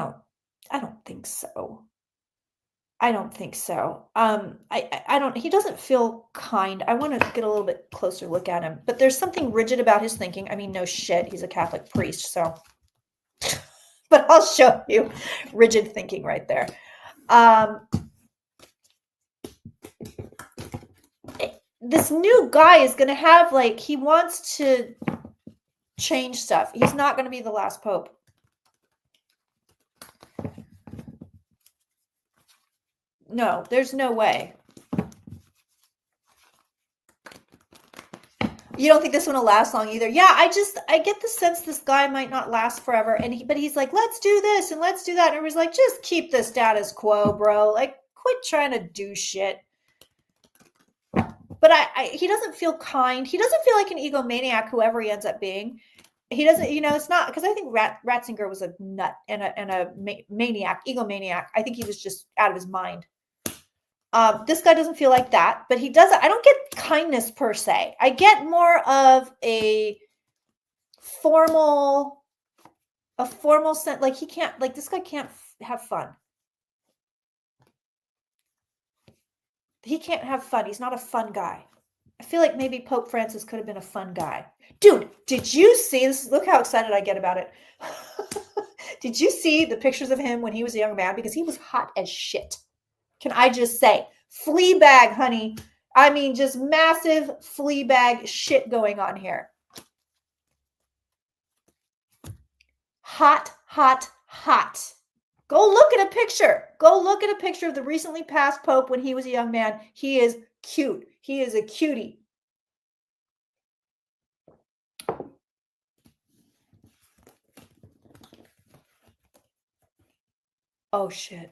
don't think so. I don't think so. He doesn't feel kind. I want to get a little bit closer look at him, but there's something rigid about his thinking. I mean, no shit, he's a Catholic priest, so, but I'll show you rigid thinking right there. This new guy is going to have, like, he wants to change stuff. He's not going to be the last Pope. No, there's no way. You don't think this one will last long either? Yeah, I get the sense this guy might not last forever. But he's like, let's do this and let's do that. And everybody's like, just keep the status quo, bro. Like, quit trying to do shit. But he doesn't feel kind. He doesn't feel like an egomaniac, whoever he ends up being. He doesn't, it's not, because I think Ratzinger was a nut and a maniac, egomaniac. I think he was just out of his mind. This guy doesn't feel like that, but he doesn't. I don't get kindness per se. I get more of a formal sense. Like this guy can't have fun. He can't have fun. He's not a fun guy. I feel like maybe Pope Francis could have been a fun guy. Dude, did you see this? Look how excited I get about it. Did you see the pictures of him when he was a young man? Because he was hot as shit. Can I just say, Fleabag, honey. I mean, just massive Fleabag shit going on here. Hot, hot, hot. Go look at a picture. Go look at a picture of the recently passed Pope when he was a young man. He is cute. He is a cutie. Oh, shit.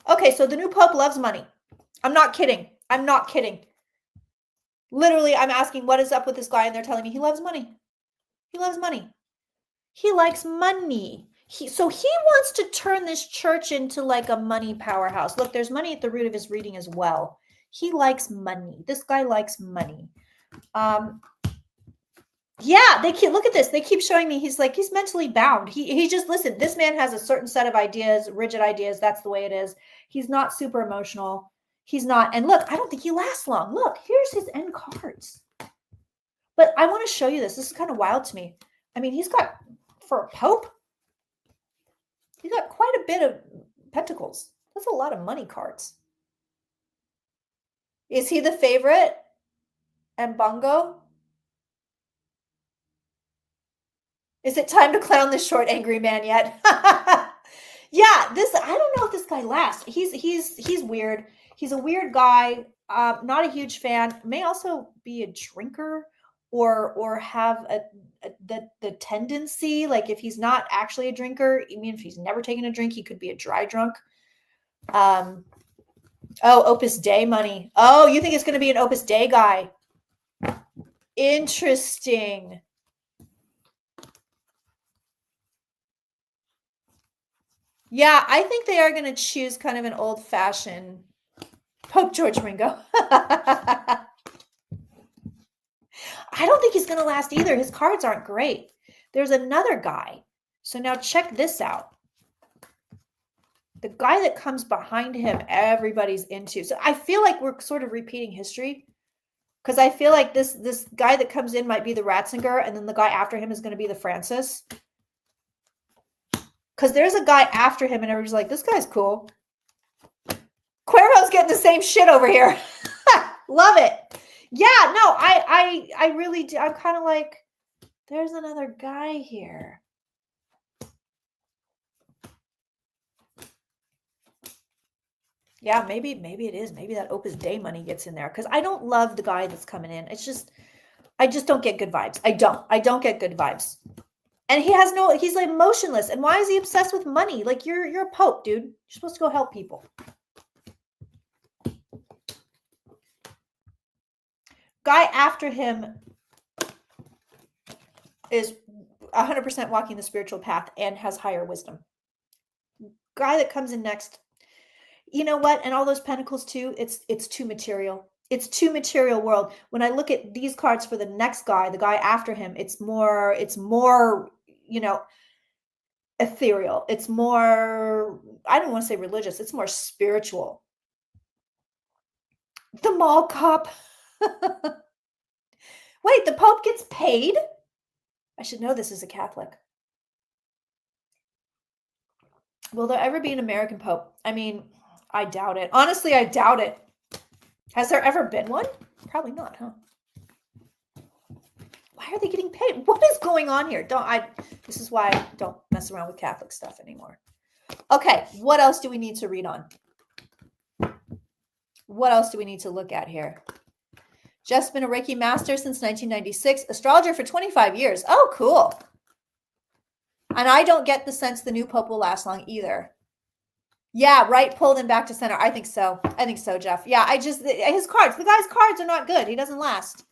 Okay, so the new Pope loves money. I'm not kidding. I'm not kidding. Literally, I'm asking what is up with this guy, and they're telling me he loves money. He loves money. He likes money. So he wants to turn this church into like a money powerhouse. Look, there's money at the root of his reading as well. He likes money. This guy likes money. Yeah, look at this. They keep showing me he's mentally bound. He just, listen, this man has a certain set of ideas, rigid ideas. That's the way it is. He's not super emotional. He's not. And look, I don't think he lasts long. Look, here's his end cards. But I want to show you this. This is kind of wild to me. I mean, he's got, for a Pope, he's got quite a bit of pentacles. That's a lot of money cards. Is he the favorite? And Bongo? Is it time to clown this short, angry man yet? Yeah, I don't know if this guy lasts. He's weird. He's a weird guy. Not a huge fan. May also be a drinker or have the tendency, like if he's not actually a drinker, I mean, if he's never taken a drink, he could be a dry drunk. Oh, Opus Dei money. Oh, you think it's going to be an Opus Dei guy? Interesting. Yeah, I think they are going to choose kind of an old-fashioned Pope George Ringo. I don't think he's going to last either. His cards aren't great. There's another guy. So now check this out. The guy that comes behind him, everybody's into. So I feel like we're sort of repeating history, because I feel like this guy that comes in might be the Ratzinger, and then the guy after him is going to be the Francis. Because there's a guy after him, and everybody's like, this guy's cool. Cuervo's getting the same shit over here. Love it. Yeah, no, I really do. I'm kind of like, there's another guy here. Yeah, maybe it is. Maybe that Opus Dei money gets in there. Because I don't love the guy that's coming in. It's just, I just don't get good vibes. I don't get good vibes. And he's like motionless. And why is he obsessed with money? Like, you're a Pope, dude. You're supposed to go help people. Guy after him is 100% walking the spiritual path and has higher wisdom. Guy that comes in next, you know what? And all those pentacles too, it's too material. It's too material world. When I look at these cards for the next guy, the guy after him, it's more, ethereal. It's more, I don't want to say religious. It's more spiritual. The mall cop. Wait, the Pope gets paid? I should know this as a Catholic. Will there ever be an American Pope? I mean, I doubt it. Honestly, I doubt it. Has there ever been one? Probably not, huh? Why are they getting paid? What is going on here? This is why I don't mess around with Catholic stuff anymore. Okay, what else do we need to read on? What else do we need to look at here? Jeff's been a Reiki master since 1996, astrologer for 25 years. Oh, cool. And I don't get the sense the new Pope will last long either. Yeah, right. Pulled him back to center. I think so. I think so, Jeff. Yeah, his cards, the guy's cards are not good. He doesn't last.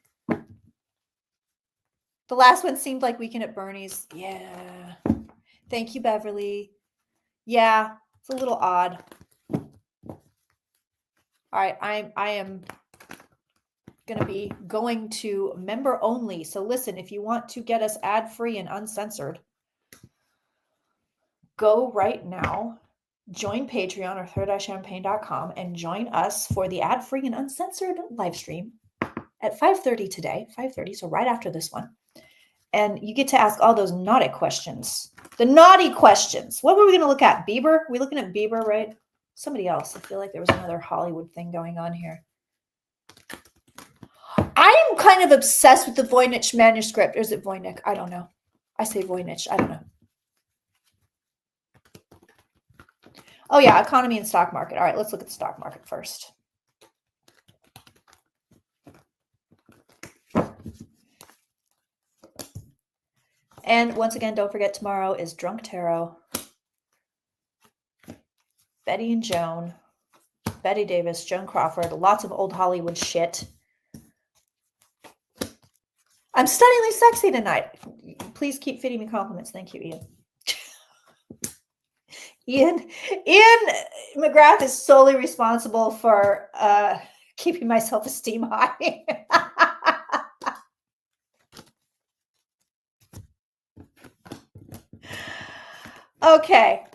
The last one seemed like Weekend at Bernie's. Yeah. Thank you, Beverly. Yeah, it's a little odd. All right, I am going to be going to member only. So listen, if you want to get us ad-free and uncensored, go right now, join Patreon or thirdeye-champagne.com and join us for the ad-free and uncensored live stream at 5:30 today, 5:30, so right after this one. And you get to ask all those naughty questions. The naughty questions. What were we going to look at? Bieber? We're looking at Bieber, right? Somebody else. I feel like there was another Hollywood thing going on here. I am kind of obsessed with the Voynich manuscript. Or is it Voynich? I don't know. I say Voynich. I don't know. Oh, yeah. Economy and stock market. All right. Let's look at the stock market first. And once again, don't forget tomorrow is Drunk Tarot. Betty and Joan. Betty Davis, Joan Crawford. Lots of old Hollywood shit. I'm stunningly sexy tonight. Please keep feeding me compliments. Thank you, Ian. Ian McGrath is solely responsible for keeping my self-esteem high. Okay.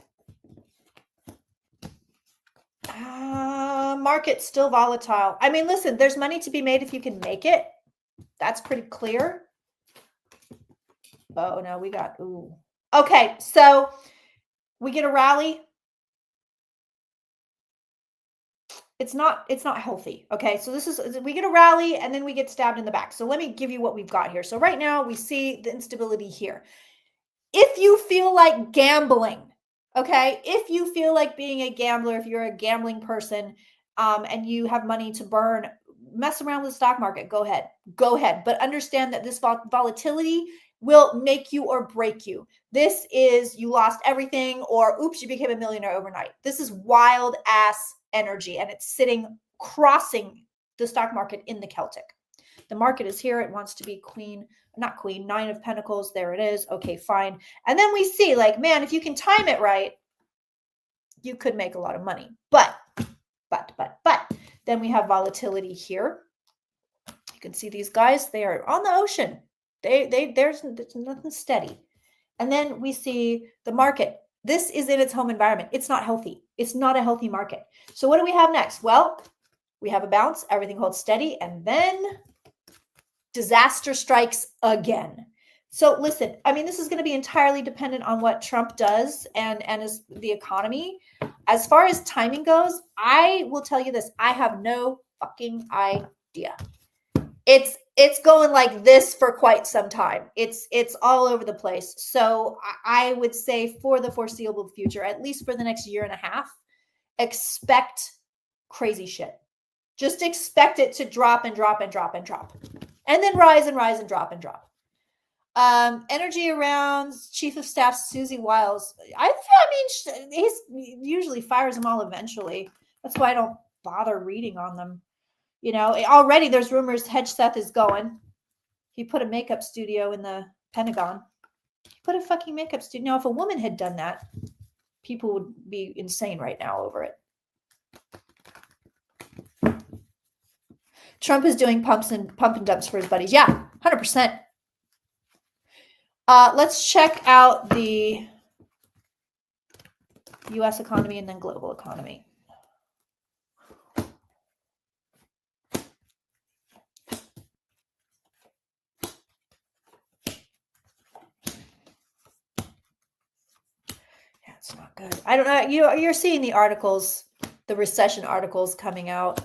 Market's still volatile. I mean, listen, there's money to be made if you can make it. That's pretty clear. Oh, no, we got, ooh. Okay, so we get a rally. It's not healthy. Okay, so we get a rally and then we get stabbed in the back. So let me give you what we've got here. So right now we see the instability here. If you feel like gambling, okay, if you feel like being a gambler, if you're a gambling person and you have money to burn, mess around with the stock market, go ahead. But understand that this volatility will make you or break you. This is you lost everything or oops, you became a millionaire overnight. This is wild ass energy and it's sitting crossing the stock market in the Celtic. The market is here. It wants to be Nine of Pentacles. There it is. Okay, fine. And then we see like, man, if you can time it right, you could make a lot of money. But then we have volatility here. You can see these guys, they are on the ocean. There's nothing steady. And then we see the market. This is in its home environment. It's not healthy. It's not a healthy market. So what do we have next? Well, we have a bounce. Everything holds steady. And then disaster strikes again. So listen, I mean, this is going to be entirely dependent on what Trump does and as the economy. As far as timing goes, I will tell you this. I have no fucking idea. It's going like this for quite some time. It's all over the place. So I would say for the foreseeable future, at least for the next year and a half, expect crazy shit. Just expect it to drop and drop and drop and drop. And then rise and rise and drop and drop. Energy around Chief of Staff Susie Wiles. I mean, he usually fires them all eventually. That's why I don't bother reading on them. You know, already there's rumors Hedgeseth is going. He put a makeup studio in the Pentagon. He put a fucking makeup studio. Now, if a woman had done that, people would be insane right now over it. Trump is doing pump and dumps for his buddies. Yeah, 100%. Let's check out the U.S. economy and then global economy. Yeah, it's not good. I don't know. You're seeing the articles, the recession articles coming out.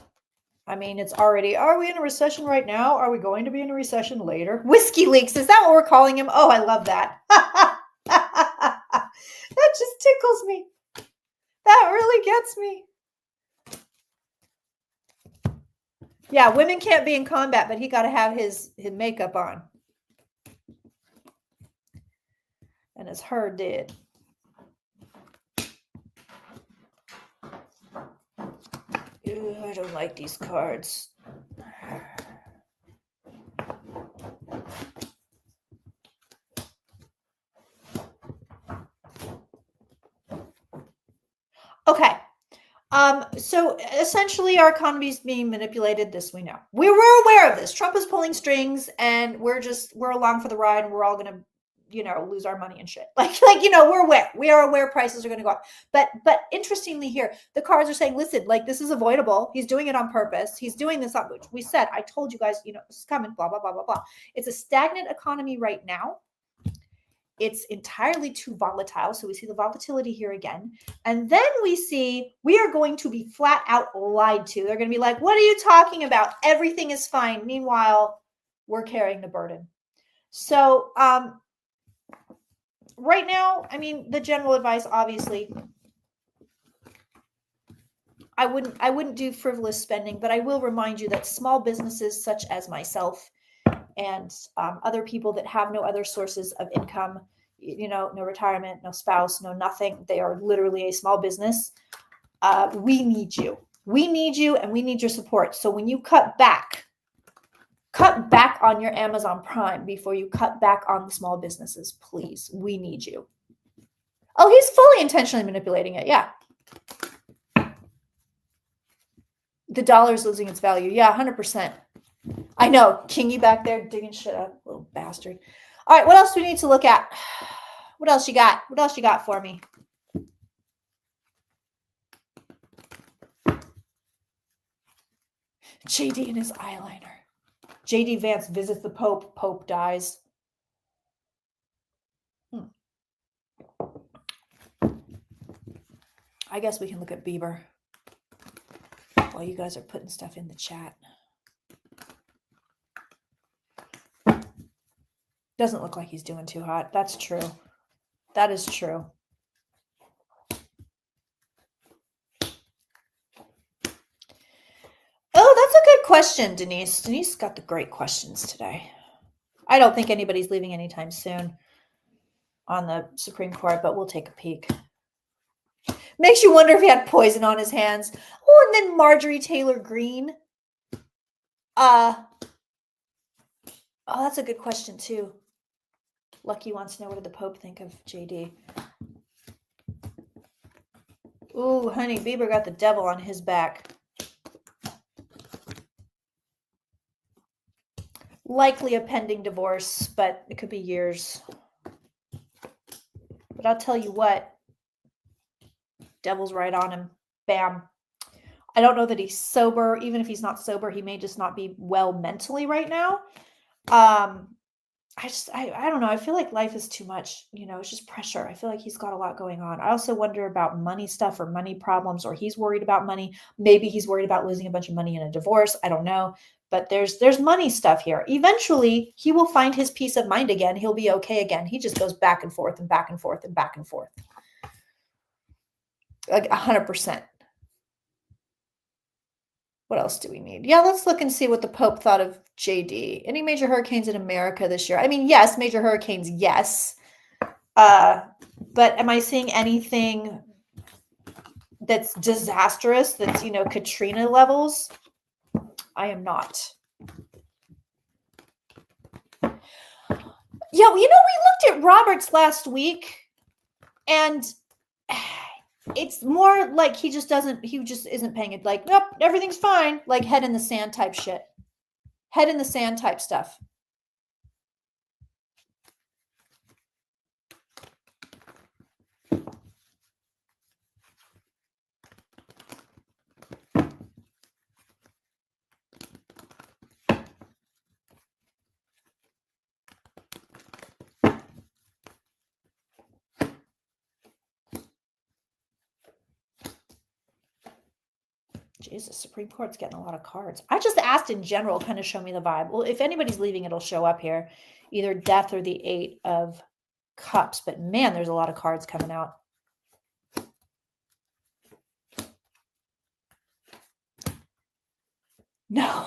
I mean, it's already, are we in a recession right now? Are we going to be in a recession later? Whiskey leaks. Is that what we're calling him? Oh, I love that. That just tickles me. That really gets me. Yeah, women can't be in combat, but he got to have his makeup on. And his hair did. Ew, I don't like these cards. Okay. So essentially our economy is being manipulated. This we know. We're aware of this. Trump is pulling strings and we're along for the ride and we're all gonna, lose our money and shit. Like, we're aware. We are aware prices are gonna go up. But interestingly here, the cards are saying, listen, like this is avoidable. He's doing it on purpose. He's doing this on which we said, I told you guys, this is coming, blah, blah, blah, blah, blah. It's a stagnant economy right now. It's entirely too volatile. So we see the volatility here again. And then we see we are going to be flat out lied to. They're going to be like, what are you talking about? Everything is fine. Meanwhile, we're carrying the burden. So right now, I mean, the general advice, obviously, I wouldn't do frivolous spending, but I will remind you that small businesses such as myself and other people that have no other sources of income, no retirement, no spouse, no nothing. They are literally a small business. We need you. We need you and we need your support. So when you cut back on your Amazon Prime before you cut back on the small businesses, please. We need you. Oh, he's fully intentionally manipulating it. Yeah. The dollar is losing its value. Yeah, 100%. I know, Kingy back there digging shit up, little bastard. All right, what else do we need to look at? What else you got? What else you got for me? JD and his eyeliner. JD Vance visits the Pope. Pope dies. I guess we can look at Bieber while you guys are putting stuff in the chat. Doesn't look like he's doing too hot. That's true. That is true. Oh, that's a good question, Denise. Denise got the great questions today. I don't think anybody's leaving anytime soon on the Supreme Court, but we'll take a peek. Makes you wonder if he had poison on his hands. Oh, and then Marjorie Taylor Greene. Oh, that's a good question too. Lucky wants to know, what did the Pope think of JD? Ooh, honey, Bieber got the devil on his back. Likely a pending divorce, but it could be years. But I'll tell you what, devil's right on him. Bam. I don't know that he's sober. Even if he's not sober, he may just not be well mentally right now. I don't know. I feel like life is too much, it's just pressure. I feel like he's got a lot going on. I also wonder about money stuff or money problems, or he's worried about money. Maybe he's worried about losing a bunch of money in a divorce. I don't know. But there's money stuff here. Eventually, he will find his peace of mind again. He'll be okay again. He just goes back and forth and back and forth and back and forth. Like 100%. What else do we need? Yeah, let's look and see what the Pope thought of JD. Any major hurricanes in America this year? I mean, yes, major hurricanes, yes. But am I seeing anything that's disastrous, that's, Katrina levels? I am not. Yeah, we looked at Roberts last week, and it's more like he just isn't paying it. Like, nope, everything's fine. Like head in the sand type shit. Head in the sand type stuff. Jesus, Supreme Court's getting a lot of cards. I just asked in general, kind of show me the vibe. Well, if anybody's leaving, it'll show up here. Either death or the 8 of Cups. But man, there's a lot of cards coming out. No.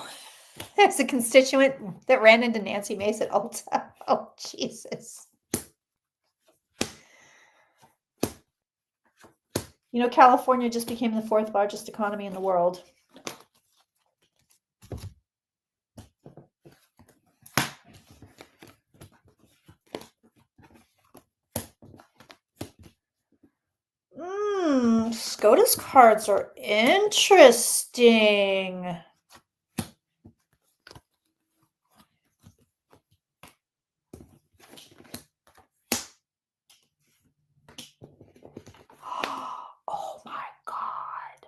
There's a constituent that ran into Nancy Mace at Ulta. Oh, Jesus. You know, California just became the 4th largest economy in the world. SCOTUS cards are interesting. Oh my God.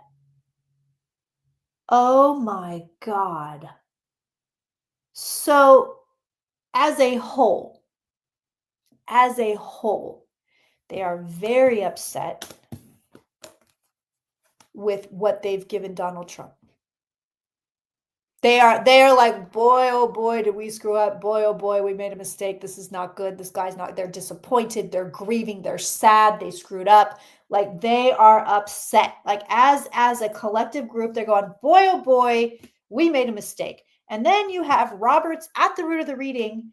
Oh my God. So, as a whole, they are very upset with what they've given Donald Trump. They are like, boy, oh boy, did we screw up. Boy, oh boy, we made a mistake. This is not good. This guy's not, they're disappointed. They're grieving. They're sad. They screwed up. Like, they are upset. Like, as a collective group, they're going, boy, oh boy, we made a mistake. And then you have Roberts at the root of the reading,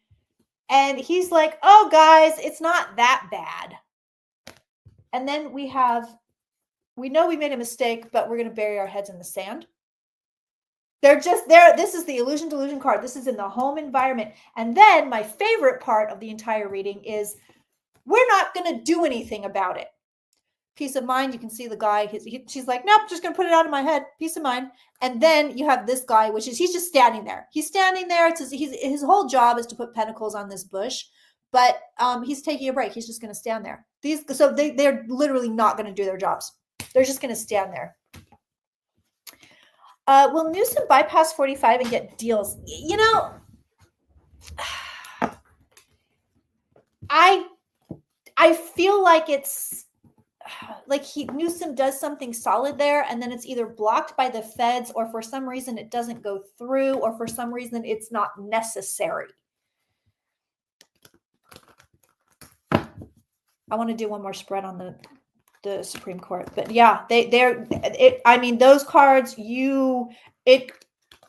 and he's like, oh guys, it's not that bad. And then we know we made a mistake, but we're going to bury our heads in the sand. They're just there. This is the illusion delusion card. This is in the home environment. And then my favorite part of the entire reading is, we're not going to do anything about it. Peace of mind. You can see the guy. She's like, nope, just going to put it out of my head. Peace of mind. And then you have this guy, which is, he's just standing there. He's standing there. His whole job is to put pentacles on this bush, but he's taking a break. He's just going to stand there. They're literally not going to do their jobs. They're just going to stand there. Will Newsom bypass 45 and get deals? You know, I feel like it's like Newsom does something solid there, and then it's either blocked by the feds, or for some reason it doesn't go through, or for some reason it's not necessary. I want to do one more spread on the Supreme Court, but yeah, I mean, those cards, it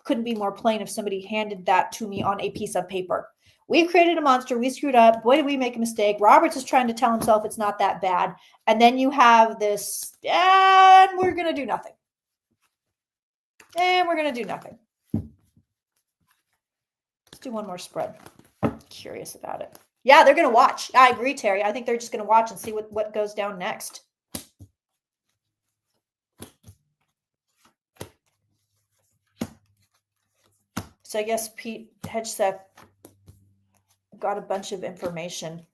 couldn't be more plain if somebody handed that to me on a piece of paper. We created a monster. We screwed up. Boy, did we make a mistake. Roberts is trying to tell himself it's not that bad. And then you have this, and we're going to do nothing. And we're going to do nothing. Let's do one more spread. I'm curious about it. Yeah, they're going to watch. I agree, Terry. I think they're just going to watch and see what goes down next. So I guess Pete Hegseth got a bunch of information,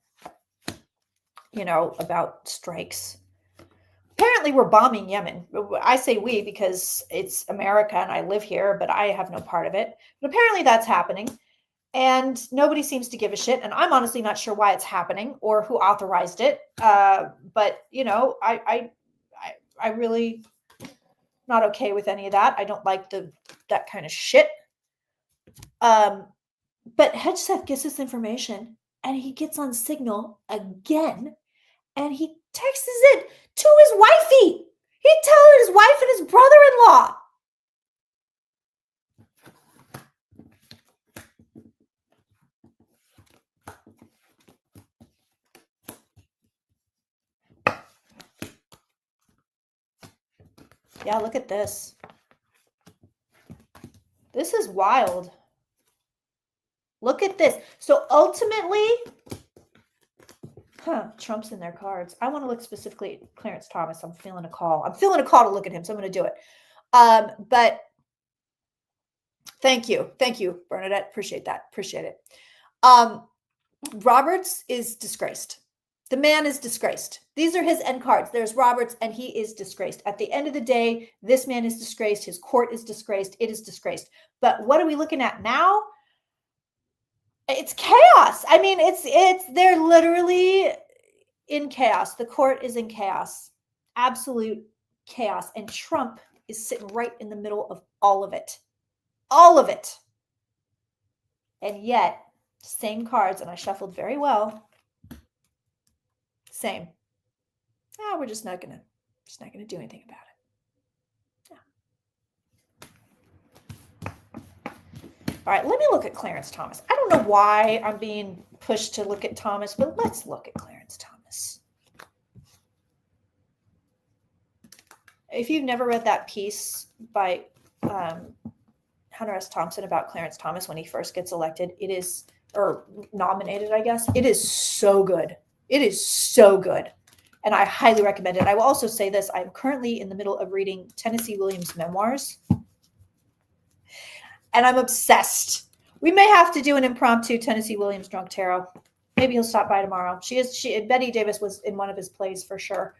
about strikes. Apparently we're bombing Yemen. I say we because it's America and I live here, but I have no part of it. But apparently that's happening, and nobody seems to give a shit. And I'm honestly not sure why it's happening or who authorized it. But I really not okay with any of that. I don't like that kind of shit. But Hegseth gets this information, and he gets on Signal again, and he texts it to his wifey. He tells his wife and his brother-in-law. Yeah, look at this. This is wild. Look at this. So ultimately, Trump's in their cards. I want to look specifically at Clarence Thomas. I'm feeling a call. I'm feeling a call to look at him, so I'm going to do it. But thank you, Bernadette. Appreciate that. Appreciate it. Roberts is disgraced. The man is disgraced. These are his end cards. There's Roberts, and he is disgraced. At the end of the day, this man is disgraced. His court is disgraced. It is disgraced. But what are we looking at now? It's chaos. I mean, they're literally in chaos. The court is in chaos, absolute chaos. And Trump is sitting right in the middle of all of it. And yet, same cards, and I shuffled very well. Same. We're just not gonna do anything about it. All right, let me look at Clarence Thomas. I don't know why I'm being pushed to look at Thomas, but let's look at Clarence Thomas. If you've never read that piece by Hunter S. Thompson about Clarence Thomas when he first gets elected, it is, or nominated, I guess, it is so good. It is so good. And I highly recommend it. I will also say this. I'm currently in the middle of reading Tennessee Williams' memoirs. And I'm obsessed. We may have to do an impromptu Tennessee Williams drunk tarot. Maybe he'll stop by tomorrow. Betty Davis was in one of his plays for sure.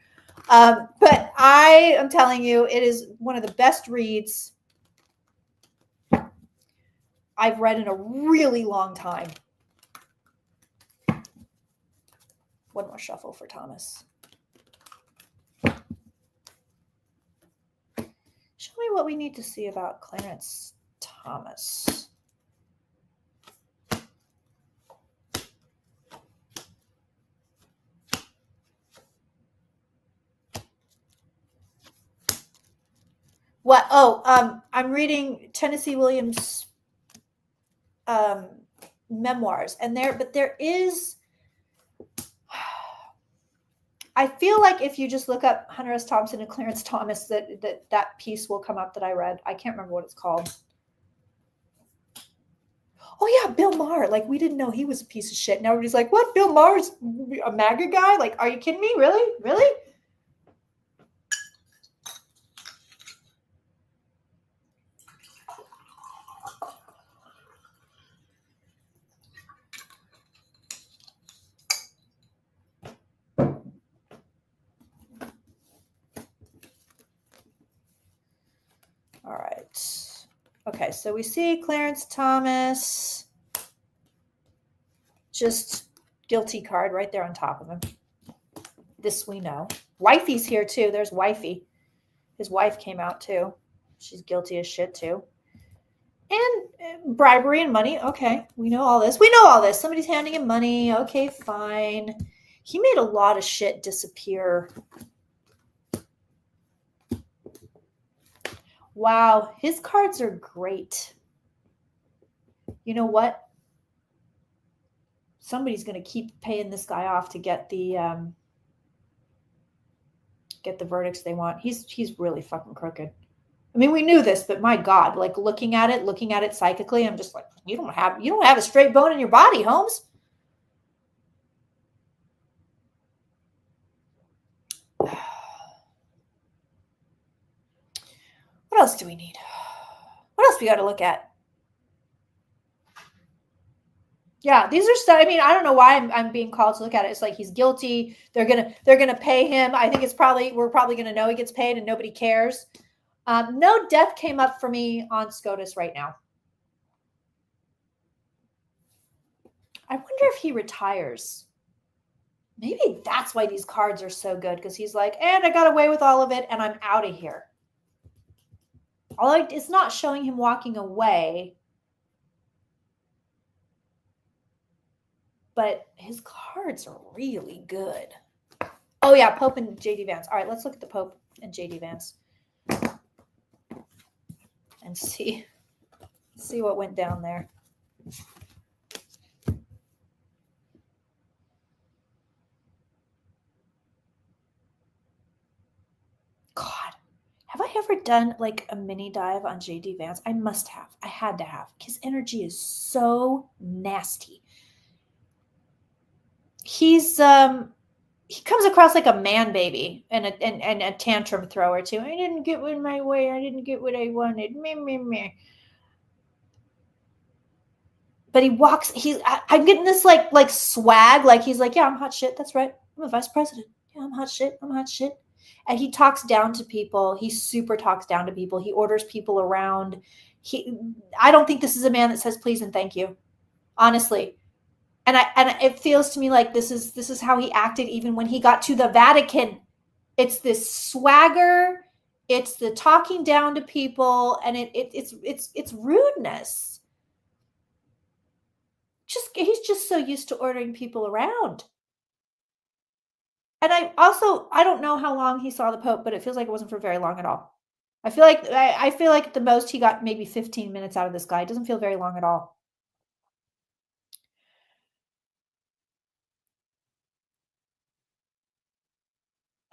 But I am telling you, it is one of the best reads I've read in a really long time. One more shuffle for Thomas. Show me what we need to see about Clarence Thomas. What? Oh, I'm reading Tennessee Williams' memoirs, and there is. I feel like if you just look up Hunter S. Thompson and Clarence Thomas, that piece will come up that I read. I can't remember what it's called. Oh yeah, Bill Maher. Like, we didn't know he was a piece of shit. Now everybody's like, what? Bill Maher's a MAGA guy? Like, are you kidding me? Really? Really? All right. Okay, so we see Clarence Thomas. Just guilty card right there on top of him. This we know. Wifey's here too. There's Wifey. His wife came out too. She's guilty as shit too. And bribery and money. Okay, we know all this. We know all this. Somebody's handing him money. Okay, fine. He made a lot of shit disappear. Wow, his cards are great. You know what? Somebody's going to keep paying this guy off to get the verdicts they want. He's really fucking crooked. I mean, we knew this, but my God, like looking at it psychically, I'm just like, you don't have a straight bone in your body, Holmes. What else do we need? What else we got to look at? Yeah, these are stuff. I mean, I don't know why I'm being called to look at it. It's like he's guilty. They're gonna pay him. I think we're probably gonna know he gets paid and nobody cares. No death came up for me on SCOTUS right now. I wonder if he retires. Maybe that's why these cards are so good, because he's like, and I got away with all of it and I'm out of here. It's not showing him walking away, but his cards are really good. Oh yeah, Pope and JD Vance. All right, let's look at the Pope and JD Vance and see what went down there. God, have I ever done like a mini dive on JD Vance? I must have. I had to have. His energy is so nasty. He comes across like a man baby and a tantrum thrower too. I didn't get in my way. I didn't get what I wanted. Me. But he walks. I'm getting this like swag. Like he's like, yeah, I'm hot shit. That's right. I'm a vice president. Yeah, I'm hot shit. I'm hot shit. And he talks down to people. He super talks down to people. He orders people around. I don't think this is a man that says please and thank you. Honestly. And it feels to me like this is how he acted even when he got to the Vatican. It's this swagger, it's the talking down to people, and it's rudeness. He's just so used to ordering people around. And I don't know how long he saw the Pope, but it feels like it wasn't for very long at all. I feel like at the most he got maybe 15 minutes out of this guy. It doesn't feel very long at all.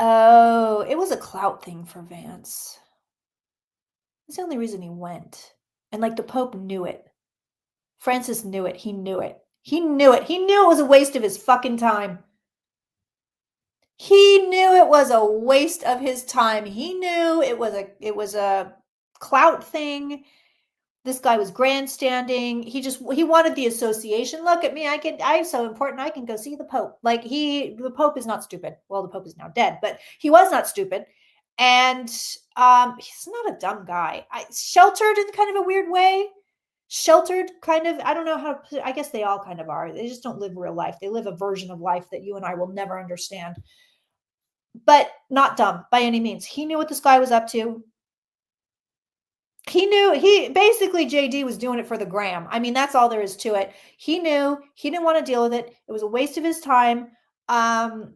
Oh, it was a clout thing for Vance. That's the only reason he went. And like the Pope knew it. Francis knew it. He knew it. He knew it. He knew it was a waste of his fucking time. He knew it was a waste of his time. He knew it was a clout thing. This guy was grandstanding. He wanted the association. Look at me. I'm so important. I can go see the Pope. Like the Pope is not stupid. Well, the Pope is now dead, but he was not stupid. And he's not a dumb guy. Sheltered in kind of a weird way. Sheltered kind of, I don't know how to, I guess they all kind of are. They just don't live real life. They live a version of life that you and I will never understand. But not dumb by any means. He knew what this guy was up to. He basically JD was doing it for the gram. I mean, that's all there is to it. He knew he didn't want to deal with it. It was a waste of his time. And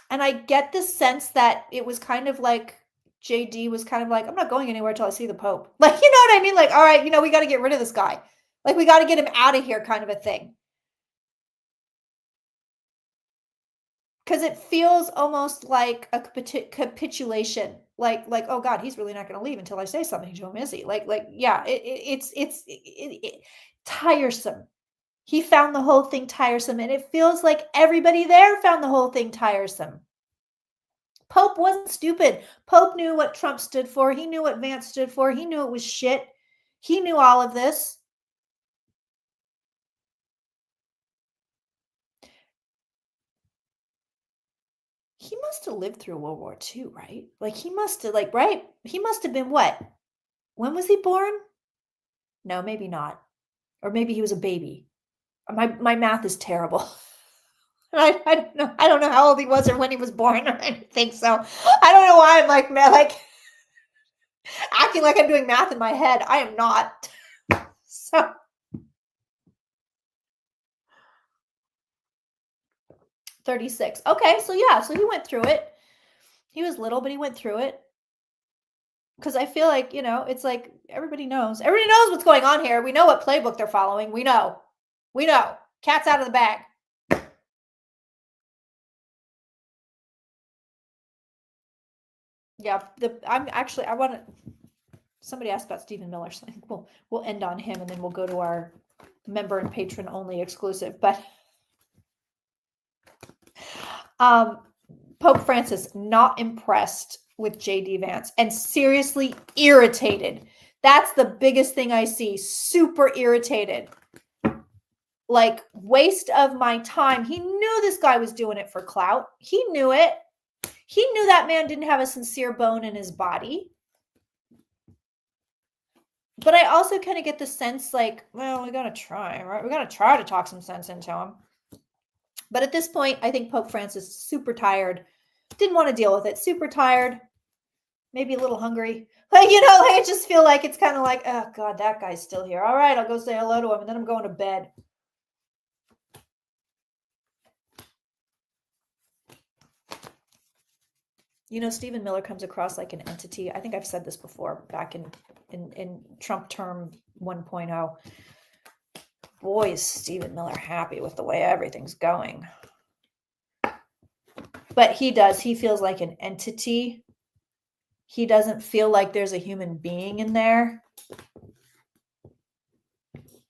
I get the sense that it was kind of like JD was kind of like, I'm not going anywhere until I see the Pope. Like, you know what I mean? Like, all right, we got to get rid of this guy. Like, we got to get him out of here kind of a thing. Because it feels almost like a capitulation. Like, oh God, he's really not going to leave until I say something to him, is he? Yeah, it's tiresome. He found the whole thing tiresome, and it feels like everybody there found the whole thing tiresome. Pope wasn't stupid. Pope knew what Trump stood for. He knew what Vance stood for. He knew it was shit. He knew all of this. He must have lived through World War II, right? Like he must have, right? He must have been what? When was he born? No, maybe not. Or maybe he was a baby. My math is terrible. I don't know how old he was or when he was born. I don't think so. I don't know why I'm like acting like I'm doing math in my head. I am not. So 36. Okay, so yeah, so he went through it. He was little, but he went through it. Because I feel like, it's like everybody knows. Everybody knows what's going on here. We know what playbook they're following. We know. Cat's out of the bag. Yeah, I want to. Somebody asked about Stephen Miller, so I think we'll end on him, and then we'll go to our member and patron only exclusive. But Pope Francis not impressed with JD Vance and seriously irritated. That's the biggest thing I see. Super irritated. Like, waste of my time. He knew this guy was doing it for clout. He knew it. He knew that man didn't have a sincere bone in his body. But I also kind of get the sense like, well, we got to try, right? We got to try to talk some sense into him. But at this point, I think Pope Francis is super tired. Didn't want to deal with it. Super tired. Maybe a little hungry. Like, I just feel like it's kind of like, oh God, that guy's still here. All right, I'll go say hello to him, and then I'm going to bed. Stephen Miller comes across like an entity. I think I've said this before back in Trump term 1.0. Boy, is Stephen Miller happy with the way everything's going. But he does. He feels like an entity. He doesn't feel like there's a human being in there.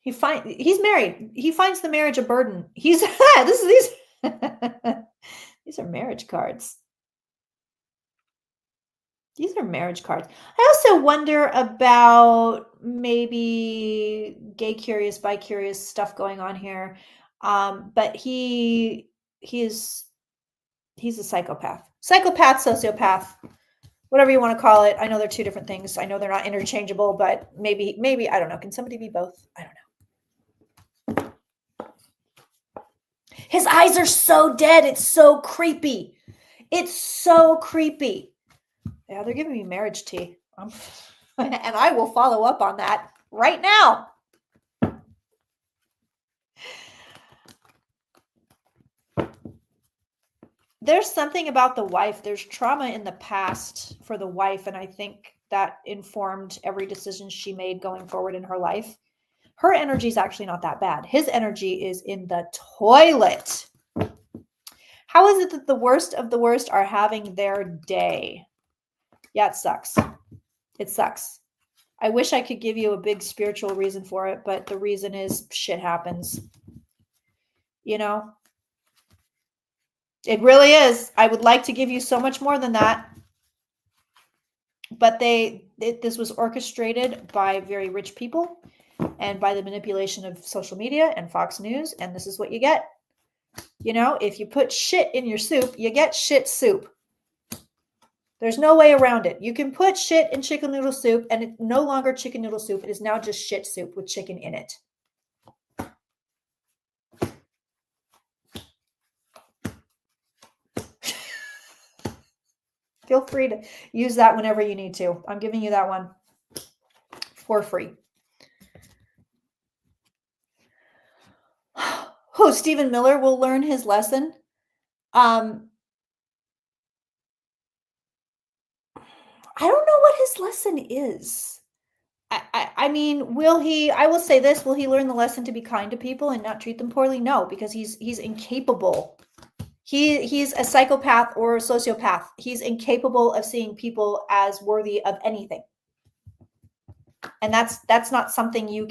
He's married. He finds the marriage a burden. These are marriage cards. These are marriage cards. I also wonder about maybe gay curious, bi curious stuff going on here. But he's a psychopath. Psychopath, sociopath, whatever you want to call it. I know they're two different things. I know they're not interchangeable, but maybe, I don't know. Can somebody be both? I don't know. His eyes are so dead. It's so creepy. It's so creepy. Yeah, they're giving me marriage tea. And I will follow up on that right now. there's something about the wife. There's trauma in the past for the wife, and I think that informed every decision she made going forward in her life. Her energy is actually not that bad. His energy is in the toilet. How is it that the worst of the worst are having their day? Yeah, it sucks. It sucks. I wish I could give you a big spiritual reason for it, but the reason is shit happens. You know? It really is. I would like to give you so much more than that. But this was orchestrated by very rich people and by the manipulation of social media and Fox News, and this is what you get. You know, if you put shit in your soup, you get shit soup. There's no way around it. You can put shit in chicken noodle soup, and it's no longer chicken noodle soup. It is now just shit soup with chicken in it. Feel free to use that whenever you need to. I'm giving you that one for free. Oh, Stephen Miller will learn his lesson. I don't know what his lesson is. I mean, will he, I will say this, will he learn the lesson to be kind to people and not treat them poorly? No, because he's incapable. He's a psychopath or a sociopath. He's incapable of seeing people as worthy of anything. And that's not something you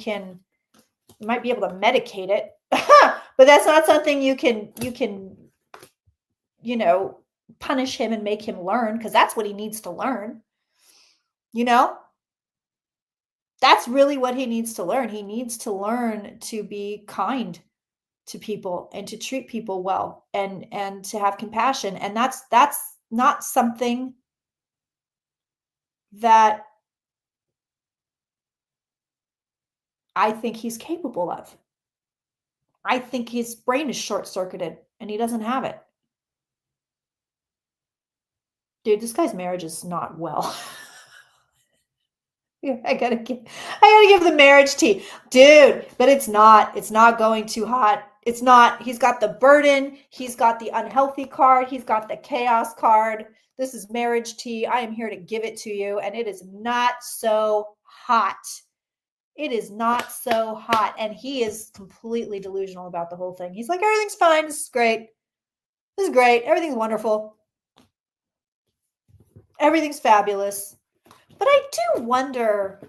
might be able to medicate it, but that's not something you can, you know, punish him and make him learn, because that's what he needs to learn. You know, that's really what he needs to learn. He needs to learn to be kind to people and to treat people well and to have compassion. And that's not something that I think he's capable of. I think his brain is short-circuited and he doesn't have it. Dude, this guy's marriage is not well. I gotta give the marriage tea, dude, but it's not going too hot. It's not. He's got the burden. He's got the unhealthy card. He's got the chaos card. This is marriage tea. I am here to give it to you, and it is not so hot. It is not so hot, and he is completely delusional about the whole thing. He's like, everything's fine. This is great. This is great. Everything's wonderful. Everything's fabulous. But I do wonder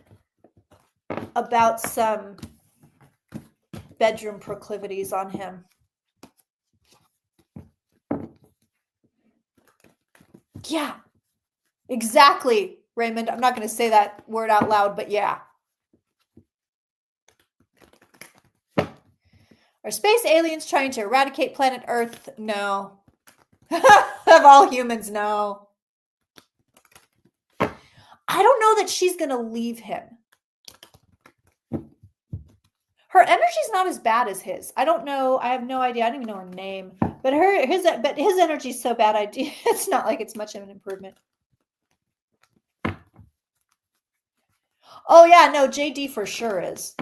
about some bedroom proclivities on him. Yeah, exactly, Raymond. I'm not going to say that word out loud, but yeah. Are space aliens trying to eradicate planet Earth? No. Of all humans, no. I don't know that she's going to leave him. Her energy's not as bad as his. I don't know. I have no idea. I don't even know her name. But his energy's so bad. It's not like it's much of an improvement. Oh yeah, no, JD for sure is.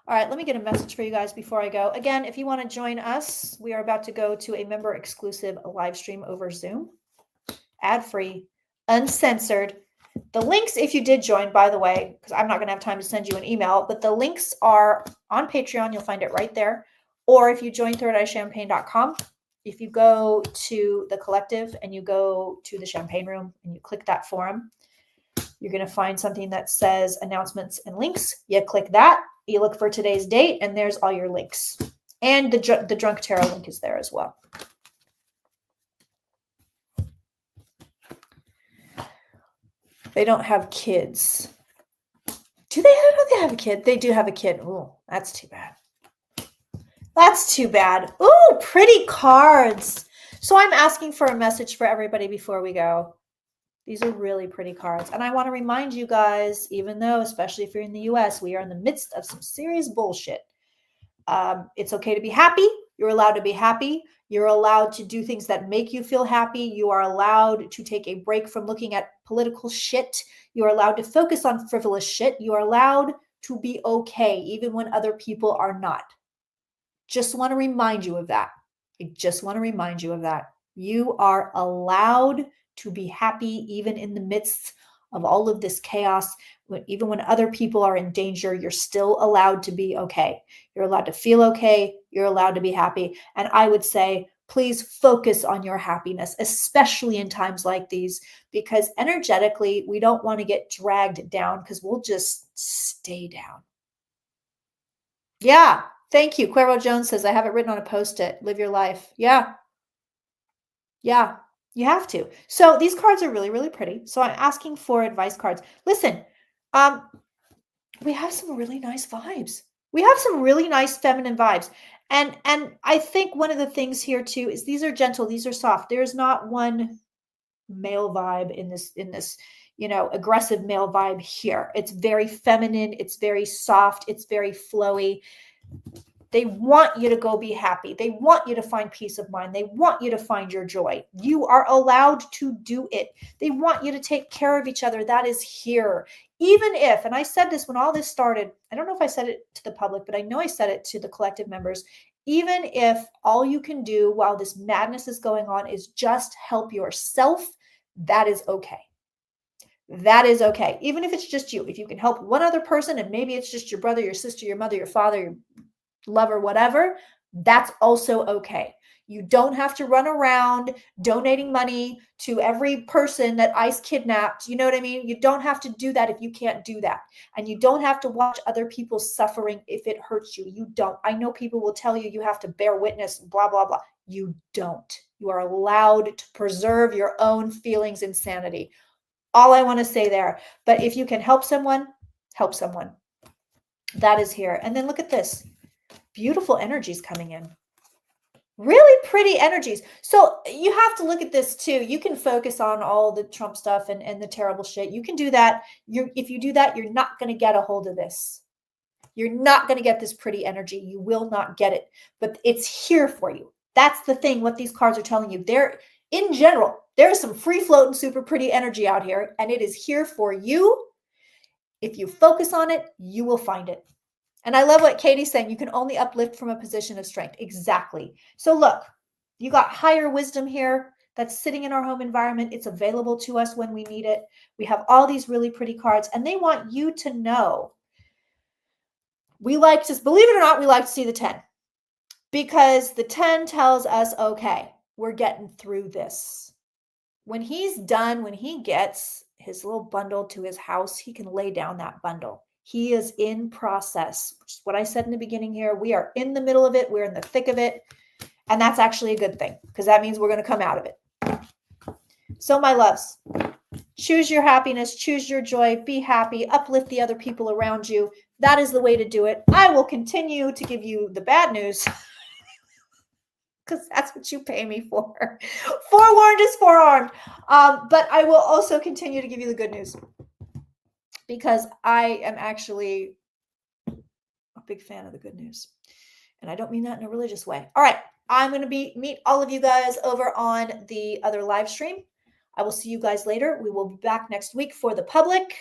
All right, let me get a message for you guys before I go. Again, if you want to join us, we are about to go to a member exclusive live stream over Zoom. Ad-free, uncensored. The links, if you did join, by the way, because I'm not going to have time to send you an email, but the links are on Patreon. You'll find it right there. Or if you join thirdEyeChampagne.com, if you go to the collective and you go to the champagne room and you click that forum, you're going to find something that says announcements and links. You click that, you look for today's date, and there's all your links. And the Drunk Tarot link is there as well. They don't have kids. Do they have a kid? They do have a kid. Oh, that's too bad. That's too bad. Oh, pretty cards. So I'm asking for a message for everybody before we go. These are really pretty cards. And I want to remind you guys, even though, especially if you're in the US, we are in the midst of some serious bullshit. It's okay to be happy. You're allowed to be happy. You're allowed to do things that make you feel happy. You are allowed to take a break from looking at political shit. You are allowed to focus on frivolous shit. You are allowed to be okay, even when other people are not. Just want to remind you of that. I just want to remind you of that. You are allowed to be happy even in the midst of all of this chaos. Even when other people are in danger, you're still allowed to be okay. You're allowed to feel okay. You're allowed to be happy. And I would say, please focus on your happiness, especially in times like these, because energetically, we don't want to get dragged down because we'll just stay down. Yeah. Thank you. Cuervo Jones says, I have it written on a Post-it. Live your life. Yeah. Yeah. You have to. So these cards are really, really pretty. So I'm asking for advice cards. Listen, we have some really nice vibes. We have some really nice feminine vibes. And I think one of the things here too is these are gentle, these are soft. There's not one male vibe in this, aggressive male vibe here. It's very feminine, it's very soft, it's very flowy. They want you to go be happy. They want you to find peace of mind. They want you to find your joy. You are allowed to do it. They want you to take care of each other. That is here. Even if, and I said this when all this started, I don't know if I said it to the public, but I know I said it to the collective members. Even if all you can do while this madness is going on is just help yourself, that is okay. That is okay. Even if it's just you, if you can help one other person, and maybe it's just your brother, your sister, your mother, your father, your lover, whatever, that's also okay. You don't have to run around donating money to every person that ICE kidnapped. You know what I mean? You don't have to do that if you can't do that. And you don't have to watch other people suffering if it hurts you. You don't. I know people will tell you you have to bear witness, blah, blah, blah. You don't. You are allowed to preserve your own feelings and sanity. All I want to say there. But if you can help someone, help someone. That is here. And then look at this. Beautiful energies coming in. Really pretty energies. So you have to look at this too. You can focus on all the Trump stuff and the terrible shit. You can do that. If you do that, you're not going to get a hold of this. You're not going to get this pretty energy. You will not get it. But it's here for you. That's the thing, what these cards are telling you. In general, there's some free floating, super pretty energy out here, and it is here for you. If you focus on it, you will find it. And I love what Katie's saying. You can only uplift from a position of strength. Exactly. So look, you got higher wisdom here that's sitting in our home environment. It's available to us when we need it. We have all these really pretty cards, and they want you to know. We like to, believe it or not, we like to see the 10, because the 10 tells us, okay, we're getting through this. When he's done, when he gets his little bundle to his house, he can lay down that bundle. He is in process, which is what I said in the beginning here. We are in the middle of it. We're in the thick of it. And that's actually a good thing, because that means we're going to come out of it. So my loves, choose your happiness, choose your joy, be happy, uplift the other people around you. That is the way to do it. I will continue to give you the bad news, because that's what you pay me for. Forewarned is forearmed. But I will also continue to give you the good news, because I am actually a big fan of the good news. And I don't mean that in a religious way. All right. I'm going to meet all of you guys over on the other live stream. I will see you guys later. We will be back next week for the public.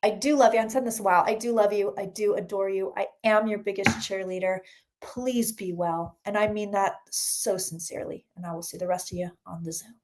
I do love you. I've said this a while. I do love you. I do adore you. I am your biggest cheerleader. Please be well. And I mean that so sincerely. And I will see the rest of you on the Zoom.